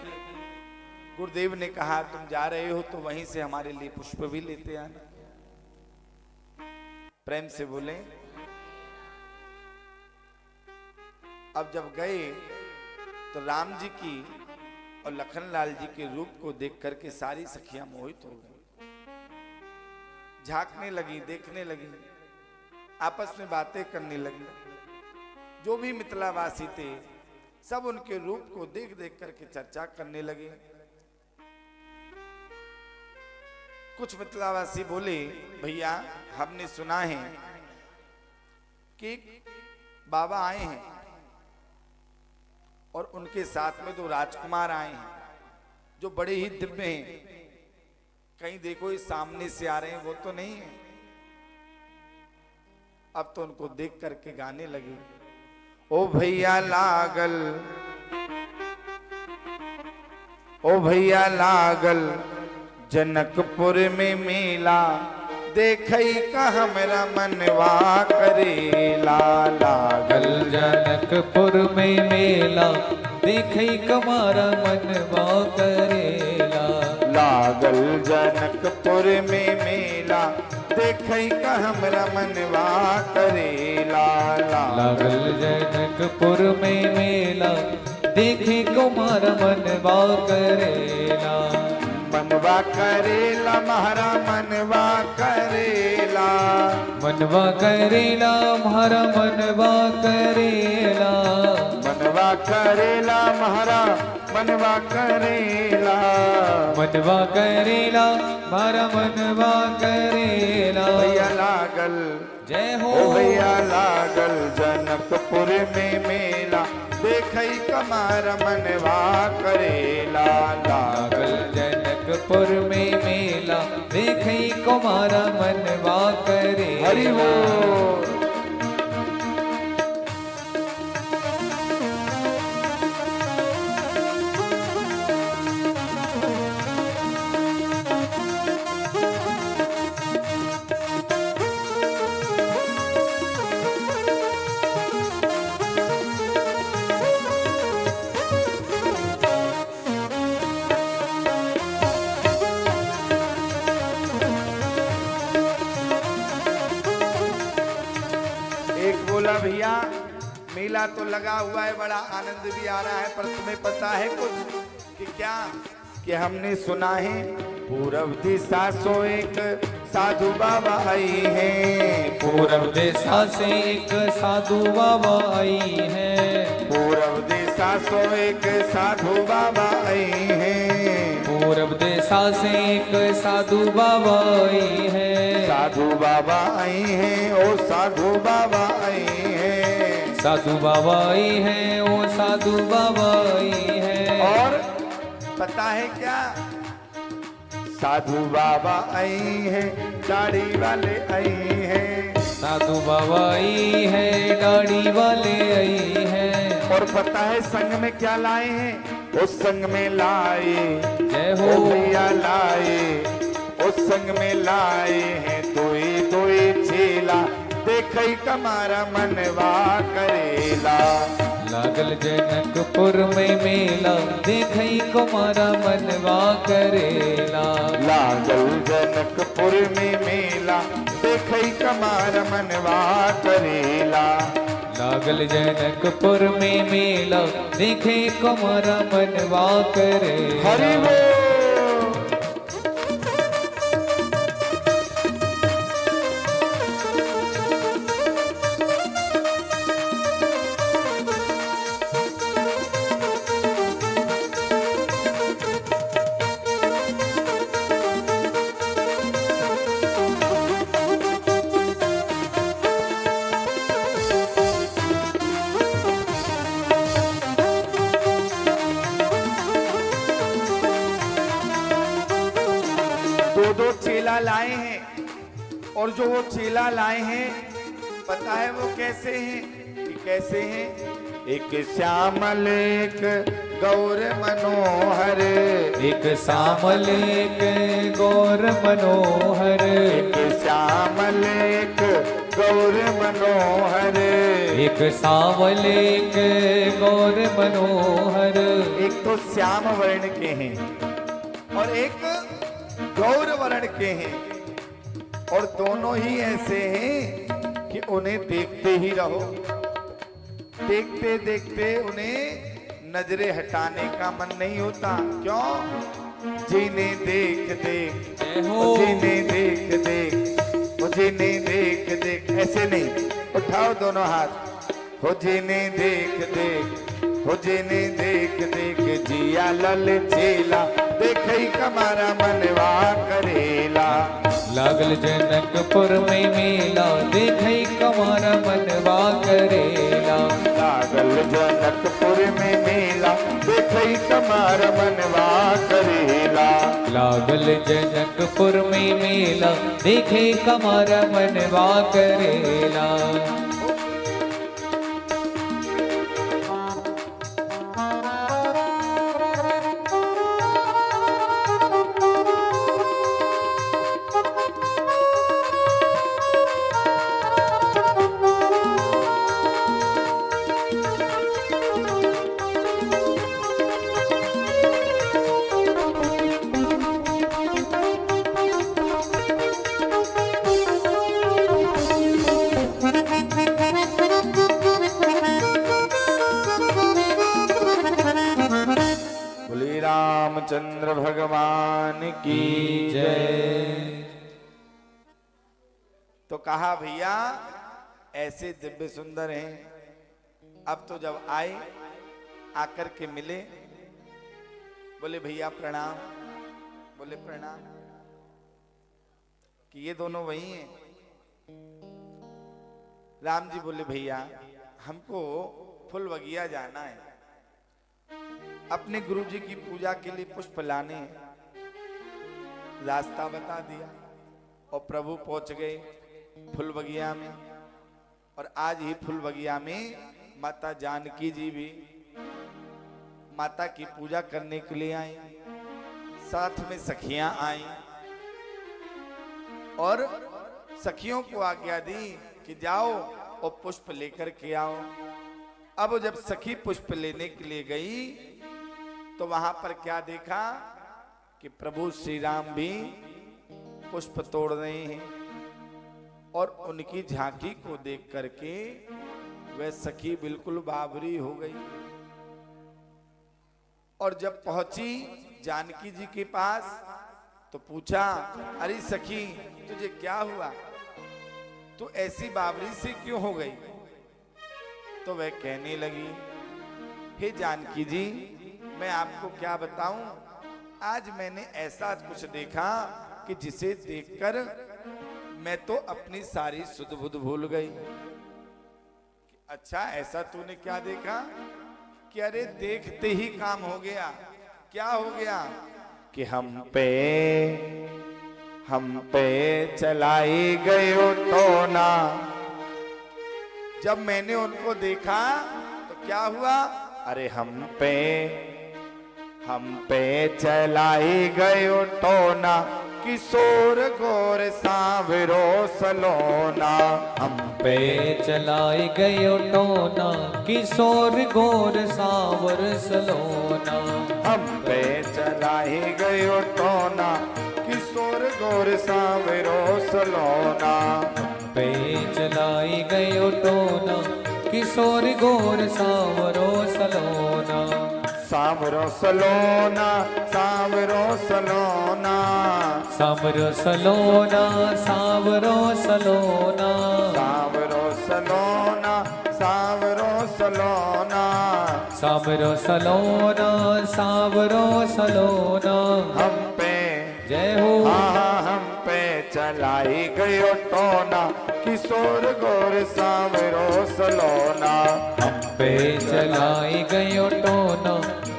गुरुदेव ने कहा तुम जा रहे हो तो वहीं से हमारे लिए पुष्प भी लेते आना। प्रेम से बोले। अब जब गए तो राम जी की और लखनलाल जी के रूप को देख करके सारी सखियां मोहित हो गई, झांकने लगी, देखने लगी, आपस में बातें करने लगी। जो भी मिथिलावासी थे सब उनके रूप को देख देख करके चर्चा करने लगे। कुछ मिथिलावासी बोले भैया हमने सुना है कि बाबा आए हैं और उनके साथ में दो राजकुमार आए हैं जो बड़े ही दिव्य हैं। कहीं देखो ये सामने से आ रहे हैं, वो तो नहीं है। अब तो उनको देख करके गाने लगे। ओ भैया लागल, ओ भैया लागल जनकपुर में मेला, देखई का हमरा मनवा करेला। लागल जनकपुर में मेला, देखई कमारा मनवा करेला। लागल जनकपुर में मेला, देखई का हमरा मनवा करेला। लागल जनकपुर में मेला, देखई कमारा मनवा करेला। मनवा करेला म्हारा मनवा करेला। मनवा करेला म्हारा मनवा करेला। मनवा करेला म्हारा मनवा करेला। मनवा करेला म्हारा मनवा करेला। भैया लागल, जय हो। ओ भैया लागल जनकपुर में मेला, देखई कमार मनवा करेला। लागल जनकपुर में मेला, देखई कुमारा मनवा करेला। हरि बोल। भैया मेला तो लगा हुआ है, बड़ा आनंद भी आ रहा है, पर तुम्हें पता है कुछ कि क्या कि हमने सुना है पूरब दिशा सो एक साधु बाबा आई है। पूरब दिशा से एक साधु बाबा आई है। पूरब दिशा सो एक साधु बाबा आई है। पूरब दिशा ऐसा से एक साधु बाबा आई है। साधु बाबा आई हैं, ओ साधु बाबा आई हैं। साधु बाबा आई है, ओ साधु बाबा आई है। और पता है क्या, साधु बाबा आई हैं, दाढ़ी वाले आई हैं। साधु बाबा आई है, दाढ़ी वाले आई है। और पता है संग में क्या लाए हैं, उस संग में लाए, जय हो ओ भैया लाए, उस संग में लाए हैं दोई दोई चेला, देखई कमारा मनवा करेला। लागल जनकपुर में मेला, देखई कुमारा मनवा करेला। लागल जनकपुर में मेला, देखई कमारा मनवा करेला। लागल जनकपुर में मेला, देखे कुमारा मनवा करेला। हरि बोल। दो चेला लाए हैं, और जो वो चेला लाए हैं पता है वो कैसे हैं, कि कैसे हैं। एक श्यामल एक गौर मनोहर, एक श्यामल एक गौर मनोहर। एक श्यामल एक गौर मनोहर। एक श्यामल एक गौर मनोहर। एक तो श्याम वर्ण के हैं और एक गौर वर्ण के हैं, और दोनों ही ऐसे हैं कि उन्हें देखते ही रहो, देखते देखते उन्हें नजरें हटाने का मन नहीं होता। क्यों? जिन्हें देख देख, जिन्हें देख देख, जिन्हें देख देख, ऐसे नहीं, उठाओ दोनों हाथ, हो जिन्हें देख देख, हो जिन्हें देख देख, जिया लल चेला, देखई कमारा मनवा करेला। लागल जनकपुर में मेला, देखई कमारा मनवा करेला। लागल जनकपुर में मेला, देखई कमारा मनवा करेला। लागल जनकपुर में मेला, देखे कमारा मनवा करेला। रामचंद्र भगवान की जय। तो कहा भैया ऐसे दिव्य सुंदर हैं, अब तो जब आए आकर के मिले, बोले भैया प्रणाम, बोले प्रणाम, कि ये दोनों वही हैं। राम जी बोले भैया हमको फुलवगिया जाना है, अपने गुरु जी की पूजा के लिए पुष्प लाने। रास्ता बता दिया और प्रभु पहुंच गए फुलबगिया में, और आज ही फुलबगिया में माता जानकी जी भी माता की पूजा करने के लिए आई, साथ में सखियां आई और सखियों को आज्ञा दी कि जाओ और पुष्प लेकर के आओ। अब जब सखी पुष्प लेने के लिए गई तो वहां पर क्या देखा कि प्रभु श्री राम भी पुष्प तोड़ रहे हैं, और उनकी झांकी को देख करके वह सखी बिल्कुल बावरी हो गई। और जब पहुंची जानकी जी के पास तो पूछा, अरे सखी तुझे क्या हुआ, तू ऐसी बावरी से क्यों हो गई? तो वह कहने लगी, हे जानकी जी मैं आपको क्या बताऊं, आज मैंने ऐसा कुछ देखा कि जिसे देखकर मैं तो अपनी सारी सुध बुध भूल गई। अच्छा ऐसा तूने क्या देखा? कि अरे देखते ही काम हो गया। क्या हो गया? कि हम पे चलाई गई टोना। जब मैंने उनको देखा तो क्या हुआ? अरे हम पे चलाई गई टोना, किशोर गोर सांवरो सलोना। हम पे चलाई गयो टोना, किशोर गोर सांवर सलोना। हम पे चलाई गयो टोना, किशोर गोर सांवरो सलोना। पे चलाई गयो टोना, किशोर गोर सांवरो सलोना। सांवरो सलोना, सांवरो सलोना। सांवरो सलोना, सांवरो सलोना। सांवरो सलोना, सांवरो सलोना। सांवरो सलोना, सांवरो सलोना। हम पे जय हो। हम पे चलाई गयो टोना, किशोर गोर सांवरो सलोना। हम पे चलाई गयो टोना,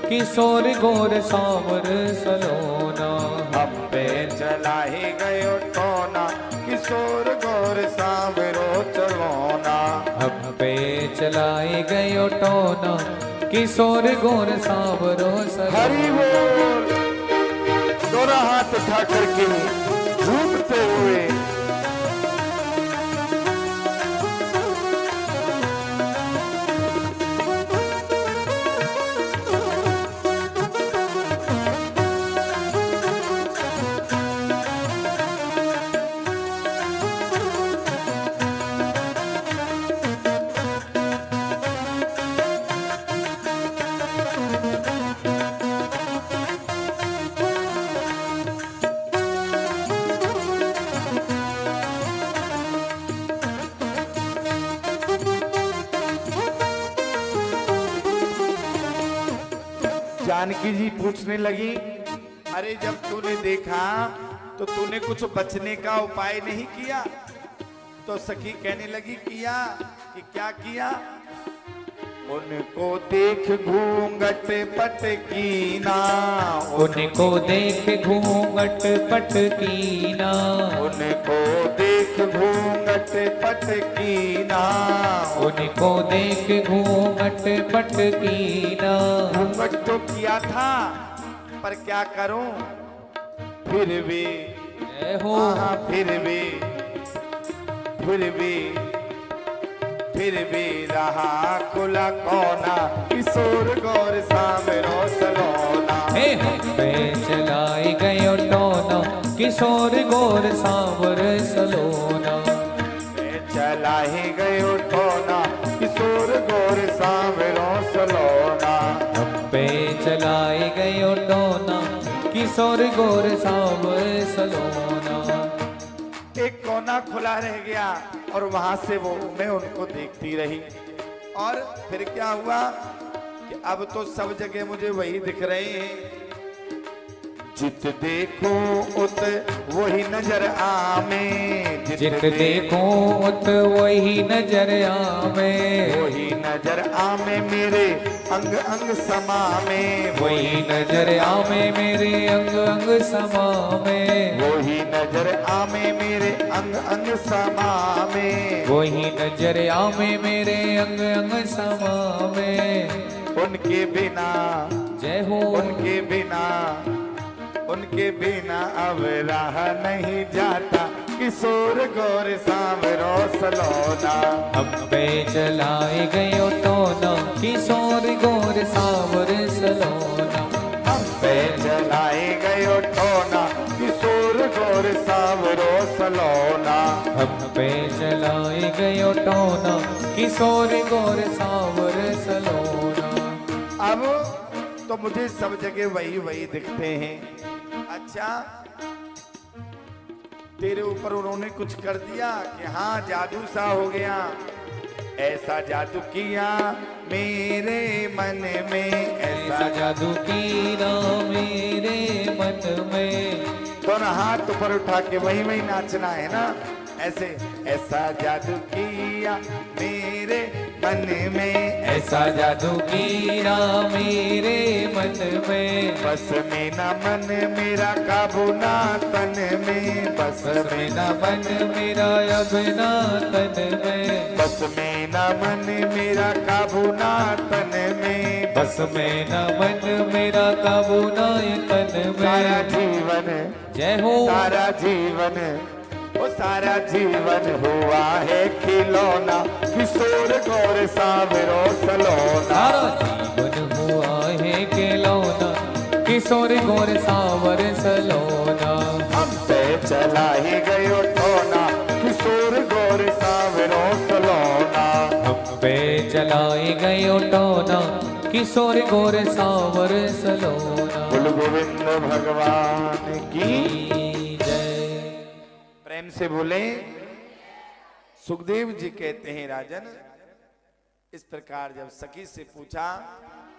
किशोर गोर सांवर सलोना। हम पे चलाई गयो टोना, किशोर गोर सांवरो चलोना। हम पे चलाई गयो टोना, किशोर गोर सांवरो सलोना। हरि बोल। दोनों हाथ उठा करके झूमते हुए जानकी जी पूछने लगी, अरे जब तूने देखा तो तूने कुछ बचने का उपाय नहीं किया? तो सखी कहने लगी किया। कि क्या किया? उनको देख घूंघट पटकीना। उनको देख घूंघट पटकीना। उनको देख घूंघट पटकीना। उनको देख घूंघट पटकीना। घूंघट तो किया था पर क्या करूं? फिर भी जय हो। फिर भी रहा खुला कोना, किशोर गोर सांवरो सलोना। हम पे चलाई गयो टोना, किशोर गोर सांवर सलोना। चलाई गयो टोना, किशोर गोर सांवरो सलोना। हम पे चलाई गयो टोना, किशोर गोर सांवर सलोना। एक कोना खुला रह गया और वहां से मैं उनको देखती रही। और फिर क्या हुआ कि अब तो सब जगह मुझे वही दिख रहे हैं। जित देखो उत वही नजर आमे। जित देखो उत वही नजर आवे। वही नजर आमे मेरे अंग अंग समा में। वही नजर आवे मेरे अंग अंग समा में। वही नजर आमे मेरे अंग अंग समा में। वही नजर आवे मेरे अंग अंग समा में। उनके बिना जय हो। उनके बिना अब राह नहीं जाता, किशोर गोर सांवरो सलोना। हम पे चलाए गयो टोना, किशोर गोर सांवर सलोना। हम पे चलाए गयो टोना, किशोर गोर सांवरो सलोना। हम पे चलाए गयो टोना, किशोर गोर सांवर सलोना। अब तो मुझे सब जगह वही दिखते हैं। अच्छा तेरे ऊपर उन्होंने कुछ कर दिया कि हाँ जादू सा हो गया? ऐसा जादू किया मेरे मन में, ऐसा जादू कीना मेरे मन में। दोनों हाथ ऊपर उठा के वही वही नाचना है ना, ऐसे। ऐसा जादू किया मेरे मन में, ऐसा जादू कीना मेरे मन में। बस में ना मन मेरा काबू ना तन में, बस में ना मन मेरा अब ना तन में। बस में ना मन मेरा काबू ना तन में, बस में ना मन मेरा काबू ना तन में। सारा जीवन जय हो, सारा जीवन, वो सारा जीवन हुआ है खिलौना, किशोर गौर सावरो सलोना। सारा जीवन हुआ है खिलौना, किशोर गौर सावर सलोना। हम पे चला ही गयो टोना, किशोर गौर सावरो सलोना। हम पे चलाई गयो टोना, किशोर गौर सावर सलोना। बोल गोविंद भगवान की जय। प्रेम से बोले। सुखदेव जी कहते हैं राजन, इस प्रकार जब सखी से पूछा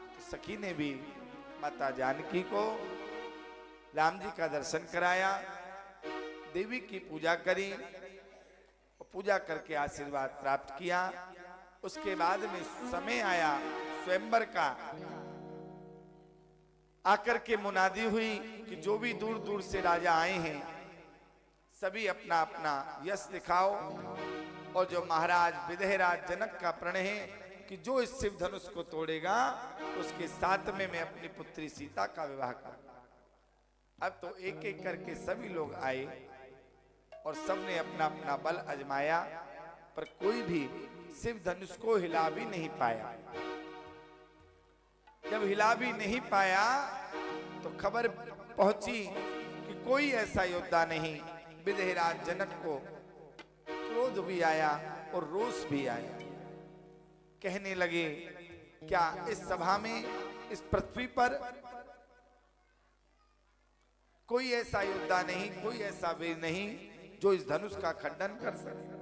तो सखी ने भी माता जानकी को राम जी का दर्शन कराया, देवी की पूजा करी और पूजा करके आशीर्वाद प्राप्त किया। उसके बाद में समय आया स्वयंवर का, आकर के मुनादी हुई कि जो भी दूर दूर से राजा आए हैं सभी अपना अपना यश दिखाओ, और जो महाराज विदेहराज जनक का प्रण है कि जो इस शिव धनुष को तोड़ेगा उसके साथ में मैं अपनी पुत्री सीता का विवाह करूंगा। अब तो एक एक करके सभी लोग आए और सबने अपना अपना बल आजमाया, पर कोई भी शिव धनुष को हिला भी नहीं पाया। जब हिला भी नहीं पाया तो खबर पहुंची कि कोई ऐसा योद्धा नहीं। विदेहराज जनक को क्रोध भी आया और रोष भी आया। कहने लगे, क्या इस सभा में, इस पृथ्वी पर कोई ऐसा योद्धा नहीं, कोई ऐसा वीर नहीं जो इस धनुष का खंडन कर सके।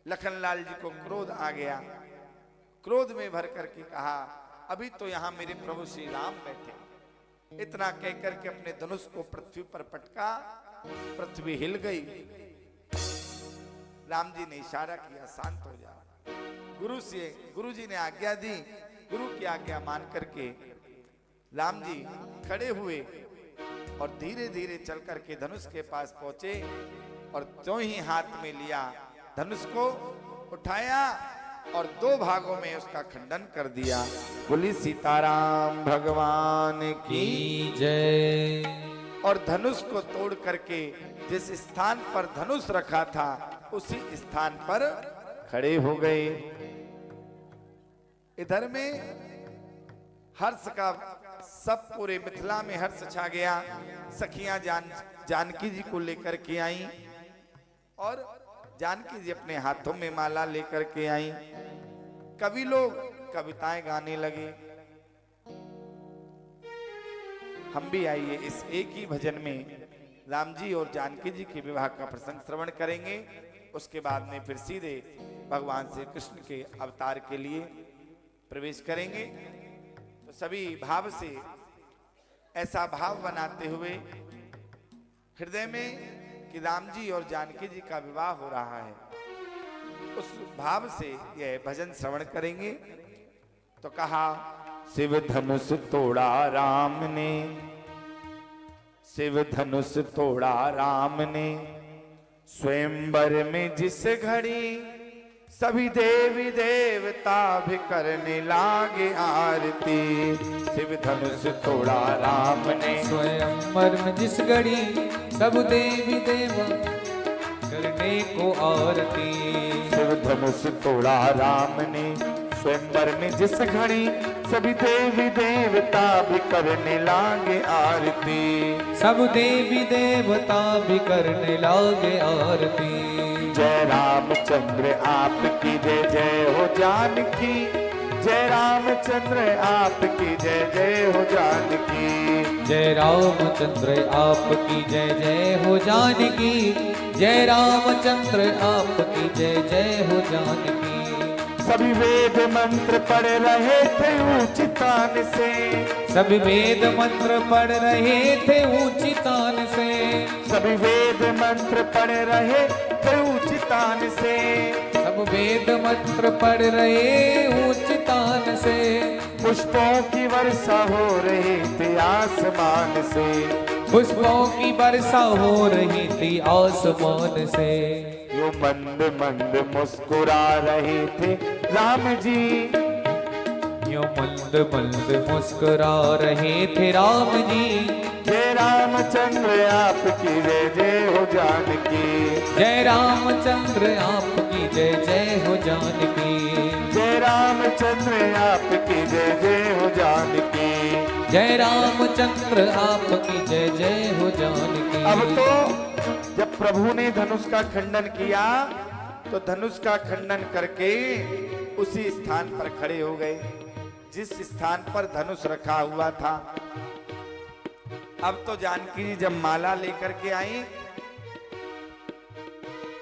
लखनलाल जी को क्रोध आ गया। क्रोध में भर करके कहा, अभी तो यहां मेरे प्रभु श्री राम बैठे। इतना कहकर के अपने धनुष को पृथ्वी पर पटका, पृथ्वी हिल गई। राम जी ने इशारा किया, शांत हो जाओ। गुरु जी ने आज्ञा दी। गुरु की आज्ञा मान करके राम जी खड़े हुए और धीरे धीरे चल करके धनुष के पास पहुंचे और जो ही हाथ में लिया, धनुष को उठाया और दो भागों में उसका खंडन कर दिया। बोली सीताराम भगवान की जय। और धनुष को तोड़ करके जिस स्थान पर धनुष रखा था उसी स्थान पर खड़े हो गए। इधर में हर्ष का सब पूरे मिथिला में हर्ष छा गया। सखियां जानकी जी को लेकर के आई और जानकी जी अपने हाथों में माला लेकर के आई। कवि लोग कविताएं गाने लगे। हम भी आइए इस एक ही भजन में राम जी और जानकी जी के विवाह का प्रसंग श्रवण करेंगे। उसके बाद में फिर सीधे भगवान श्री कृष्ण के अवतार के लिए प्रवेश करेंगे। तो सभी भाव से ऐसा भाव बनाते हुए हृदय में कि राम जी और जानकी जी का विवाह हो रहा है, उस भाव से यह भजन श्रवण करेंगे। तो कहा, शिव धनुष तोड़ा राम ने, शिव धनुष तोड़ा राम ने, स्वयंवर में जिस घड़ी सभी देवी देवता भी करने लागे आरती। शिव धनुष तोड़ा राम ने, स्वयंवर में जिस घड़ी सब देवी देवा करने को आरती। शिव धनुष तोड़ा राम ने, स्वयंवर में जिस घड़ी सभी देवी देवता भी करने लागे आरती। सब देवी देवता भी करने लागे आरती। जय रामचंद्र आपकी जय जय हो जानकी, जय रामचंद्र आपकी जय जय हो जानकी। जय रामचंद्र आपकी जय जय हो जानकी, जय रामचंद्र आपकी जय जय हो जानकी। सभी वेद मंत्र पढ़ रहे थे ऊंची तान से, सभी वेद मंत्र पढ़ रहे थे ऊंची तान से, सभी वेद मंत्र पढ़ रहे थे ऊंची तान से, सब वेद मंत्र पढ़ रहे ऊंची तान से, पुष्पों की वर्षा हो रही थी आसमान से, पुष्पों की वर्षा हो रही थी आसमान से, यो मंद मंद मुस्कुरा रहे थे राम जी, यो मंद मंद मुस्कुरा रहे थे राम जी। जय रामचंद्र आपकी जय जय हो जानकी, जय रामचंद्र आपकी जय जय हो जानकी, जय रामचंद्र आपकी जय जय हो जानकी। जय रामचंद्र आपकी जय जय हो जानकी। अब तो जब प्रभु ने धनुष का खंडन किया तो धनुष का खंडन करके उसी स्थान पर खड़े हो गए जिस स्थान पर धनुष रखा हुआ था। अब तो जानकी जी जब माला लेकर के आई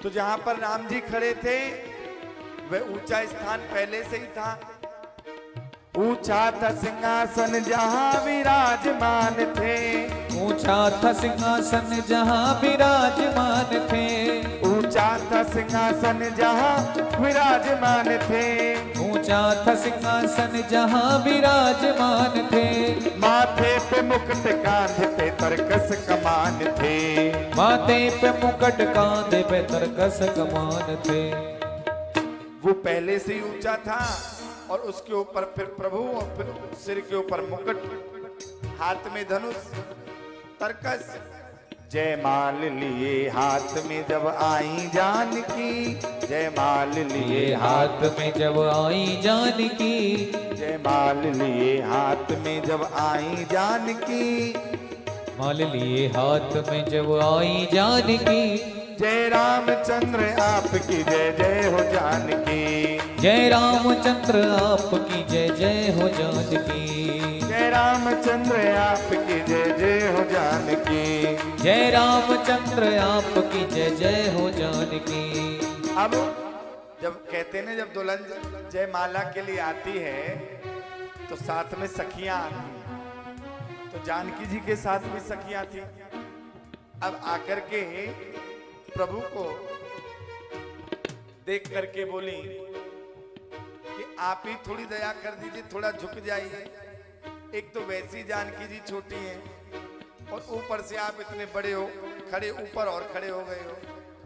तो जहां पर राम जी खड़े थे वह ऊंचा स्थान पहले से ही था। ऊंचा था सिंहासन जहां विराजमान थे, ऊंचा था सिंहासन जहां विराजमान थे, ऊंचा था सिंहासन जहां विराजमान थे, ऊंचा था सिंहासन जहां विराजमान थे। माथे पे मुकुट कांधे पे तरकस कमान थे, माथे पे मुकुट कांधे पे तरकस कमान थे। वो पहले से ही ऊंचा था और उसके ऊपर फिर प्रभु और फिर सिर के ऊपर मुकुट, हाथ में धनुष, तरकस। जयमाल लिए हाथ में जब आई जानकी, जयमाल लिए हाथ में जब आई जानकी, जयमाल लिए हाथ में जब आई जानकी, माल लिए हाथ में जब आई जानकी। जय रामचंद्र आपकी जय जय हो जानकी, जय रामचंद्र आपकी जय जय हो जानकी, जय रामचंद्र आपकी जय जय हो जानकी, जय रामचंद्र आपकी जय जय हो जानकी। अब जब कहते ना जब दुल्हन जयमाला के लिए आती है तो साथ में सखियां आती, तो जानकी जी के साथ भी सखियां थी। अब आकर के प्रभु को देख करके बोली कि आप ही थोड़ी दया कर दीजिए, थोड़ा झुक जाइए। एक तो वैसी जानकी जी छोटी हैं और ऊपर से आप इतने बड़े हो, खड़े ऊपर और खड़े हो गए हो।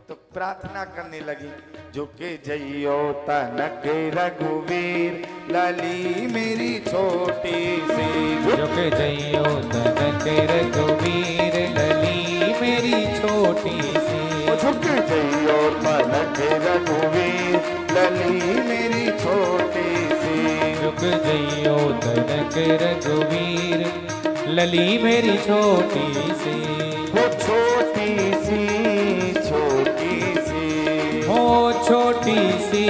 तो प्रार्थना करने लगी, झुके जइयो तनक रघुवीर लली मेरी छोटी सी, झुके जइयो तनक रघुवीर लली मेरी छोटी सी, झुक जइयो तनक रघुवीर लली मेरी छोटी सी, झुक जइयो तनक रघुवीर लली मेरी छोटी सी, वो छोटी सी छोटी सी, हो छोटी सी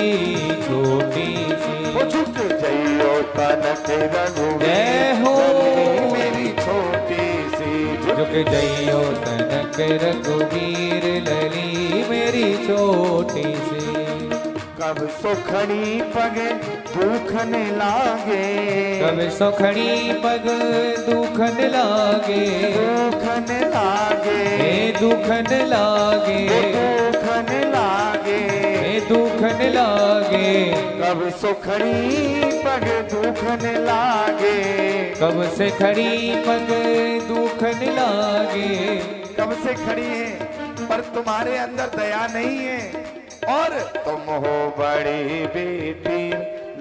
छोटी सी, वो झुक जइयो तनक रघुवीर जय हो लली मेरी छोटी सी, झुक जइयो तनक रघुवीर लली मेरी छोटी सी। कब सुखड़ी पग दुखन लागे, कब सुखड़ी पग दुखन लागे, दुखन लागे, हे दुखन लागे, दुखन लागे, हे दुखन लागे। कब सुखड़ी पग दुखन लागे, कब से खड़ी पग दुखन लागे, कब से खड़ी है पर तुम्हारे अंदर दया नहीं है, और तुम हो बड़ी बेटी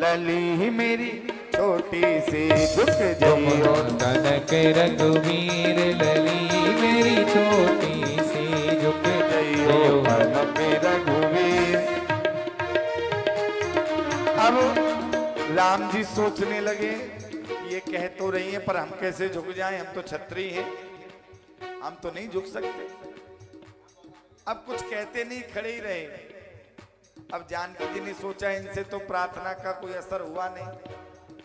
लली मेरी छोटी सी, झुक तुम जइयो हो तनक रघुवीर लली मेरी छोटी सी, झुक जइयो जइयो तनक रघुवीर। अब राम जी सोचने लगे ये कह तो रही है पर हम कैसे झुक जाएं, हम तो क्षत्रिय हैं, हम तो नहीं झुक सकते। अब कुछ कहते नहीं, खड़े ही रहे। अब जानकी जी ने सोचा इनसे तो प्रार्थना का कोई असर हुआ नहीं,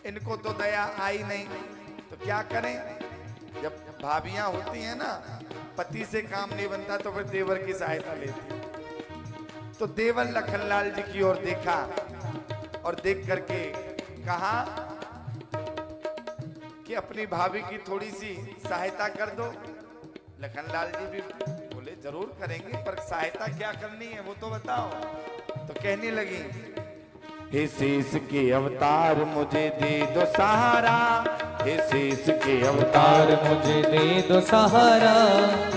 इनको तो दया आई नहीं, तो क्या करें। जब भाभियां होती हैं ना, पति से काम नहीं बनता तो फिर देवर की सहायता लेती। तो देवर लखनलाल जी की ओर देखा और देख करके कहा कि अपनी भाभी की थोड़ी सी सहायता कर दो। लखनलाल जी भी बोले जरूर करेंगे, पर सहायता क्या करनी है वो तो बताओ। तो कहने लगी, हे शेष के अवतार मुझे दे दो सहारा, हे शेष के अवतार मुझे दे दो सहारा,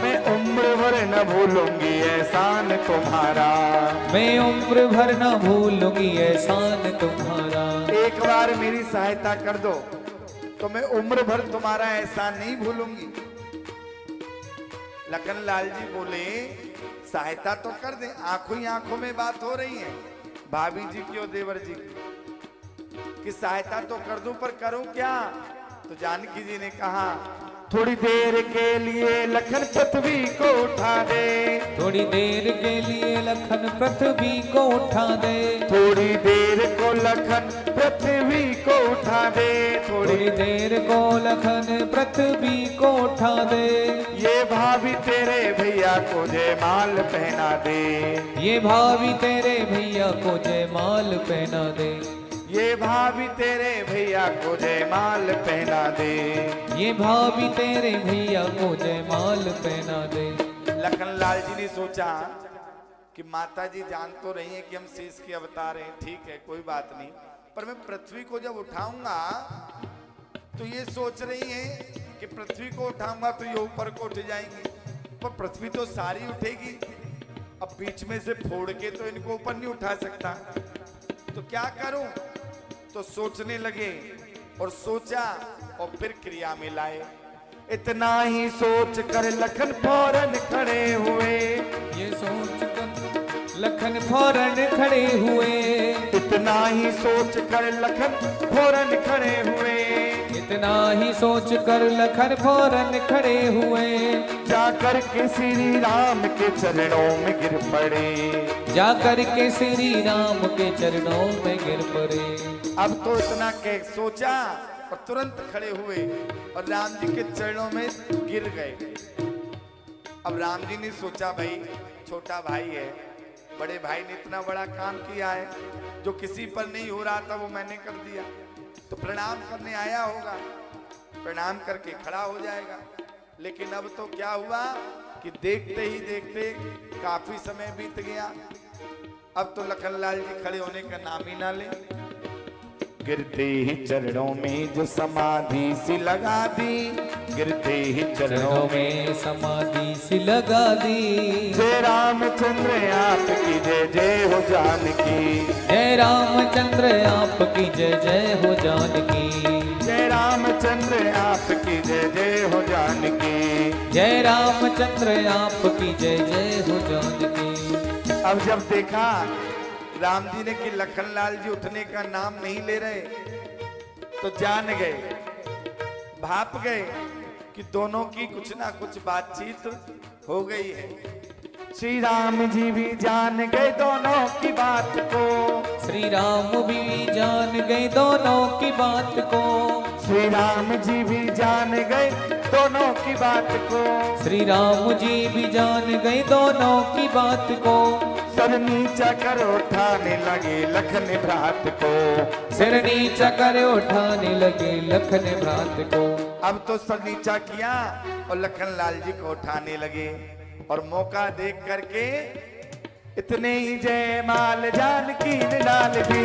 मैं उम्र भर न भूलूंगी एहसान तुम्हारा, मैं उम्र भर न भूलूंगी एहसान तुम्हारा। एक बार मेरी सहायता कर दो तो मैं उम्र भर तुम्हारा एहसान नहीं भूलूंगी। लखनलाल जी बोले सहायता तो कर दे, आंखों ही आंखों में बात हो रही है भाभी जी की और देवर जी की सहायता तो कर दूं, पर करूं क्या? तो जानकी जी ने कहा, थोड़ी देर के लिए लखन पृथ्वी को उठा दे, थोड़ी देर के लिए लखन पृथ्वी को उठा दे, थोड़ी देर को लखन पृथ्वी को उठा दे, थोड़ी देर को लखन पृथ्वी को उठा दे। ये भाभी तेरे भैया को जयमाल पहना दे, ये भाभी तेरे भैया को जयमाल पहना दे, ये भाभी तेरे भैया को जयमाल पहना दे, ये भाभी तेरे भैया को जयमाल पहना दे। लखनलाल जी ने सोचा कि माता जी जान तो रही है कि हम शेष के अवतार हैं, ठीक है कोई बात नहीं, पर मैं पृथ्वी को जब उठाऊंगा तो ये सोच रही है कि पृथ्वी को उठाऊंगा तो ये ऊपर को उठ जाएंगी, पर पृथ्वी तो सारी उठेगी, अब बीच में से फोड़ के तो इनको ऊपर नहीं उठा सकता, तो क्या करूं? तो सोचने लगे और सोचा और फिर क्रिया में लाए। इतना ही सोच कर लखन फौरन खड़े हुए, ये सोच कर लखन फौरन खड़े हुए, इतना ही सोच कर लखन फौरन खड़े हुए, इतना ही सोच कर लखन फौरन खड़े हुए, जाकर के श्री राम के चरणों में गिर पड़े, जाकर के श्री राम के चरणों में गिर पड़े। अब तो इतना के सोचा और तुरंत खड़े हुए और राम जी के चरणों में गिर गए। अब राम जी ने सोचा भाई छोटा भाई है, बड़े भाई ने इतना बड़ा काम किया है, जो किसी पर नहीं हो रहा था वो मैंने कर दिया, तो प्रणाम करने आया होगा, प्रणाम करके खड़ा हो जाएगा। लेकिन अब तो क्या हुआ कि देखते ही देखते काफी समय बीत गया, अब तो लखनलाल जी खड़े होने का नाम ही ना ले। गिरते ही चरणों में जो समाधि सी लगा दी, गिरते ही चरणों में समाधि सी लगा दी। जय रामचंद्र आपकी जय जय हो जानकी, जय रामचंद्र आपकी जय जय हो जानकी, जय रामचंद्र आपकी जय जय हो जानकी, जय रामचंद्र आपकी जय जय हो जानकी। अब जब देखा राम जी ने कि लखनलाल जी उठने का नाम नहीं ले रहे, तो जान गए, भाप गए कि दोनों की कुछ ना कुछ बातचीत हो गई है। श्री राम जी भी जान गए दोनों की बात को, श्री राम भी जान गए दोनों की बात को, श्री राम जी भी जान गए दोनों की बात को, श्री राम जी भी जान गए दोनों की बात को। सर नीचा कर उठाने लगे लखन भ्रात को, सिर नीचा कर उठाने लगे लखन भ्रात को। अब तो सर नीचा किया और लखनलाल जी को उठाने लगे, और मौका देख करके इतने ही जय माल जानकी ने डाल दी,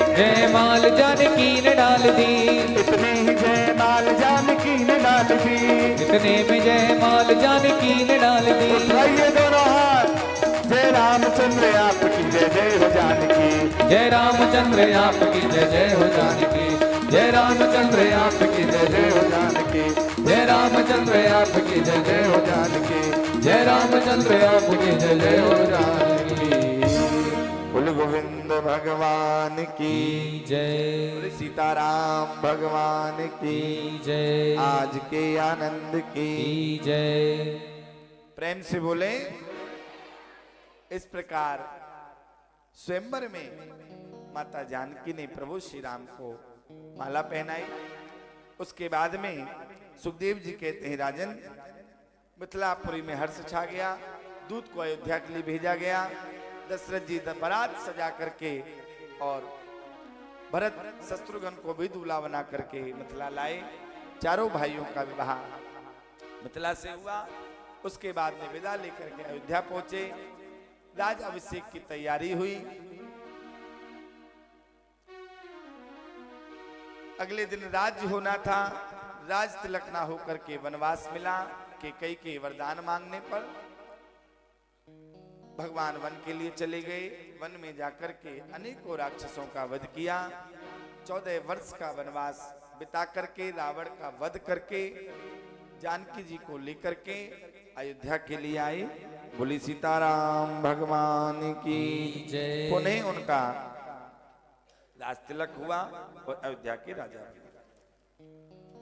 जय माल जानकी ने डाल दी, इतने ही जय माल जानकी ने डाल दी, इतने में जय माल जानकी ने डाल दी। उठाइए दोनों हाथ, जय रामचंद्र आपकी जय जय हो जानकी, जय रामचंद्र आपकी जय जय हो जानकी, जय रामचंद्र आपकी जय जय हो जानकी, जय रामचंद्र आपकी जय जय हो जानकी, जय रामचंद्र आपकी जय जय हो जानकी। बोल गोविंद भगवान की जय, बोल सीताराम भगवान की जय, आज के आनंद की जय। प्रेम से बोले। इस प्रकार स्वयंवर में माता जानकी ने प्रभु श्री राम को माला पहनाई। उसके बाद में सुखदेव जी कहते हैं, राजन मिथिलापुरी में हर्ष छा गया, दूत को अयोध्या के लिए भेजा गया, दशरथ जी बारात सजा करके और भरत शत्रुघ्न को भी दूल्हा बना करके मिथिला लाए। चारों भाइयों का विवाह मिथिला से हुआ। उसके बाद में विदा लेकर के अयोध्या पहुंचे। राज अभिषेक की तैयारी हुई। अगले दिन राज्य होना था। राज तिलक ना होकर के वनवास मिला कि कई के वरदान मांगने पर भगवान वन के लिए चले गए। वन में जाकर के अनेकों राक्षसों का वध किया। 14 वर्ष का वनवास बिता करके रावण का वध करके जानकी जी को लेकर के अयोध्या के लिए आए। बोली सीताराम भगवान की जय। पुनः उनका राज तिलक हुआ और अयोध्या के राजा बने।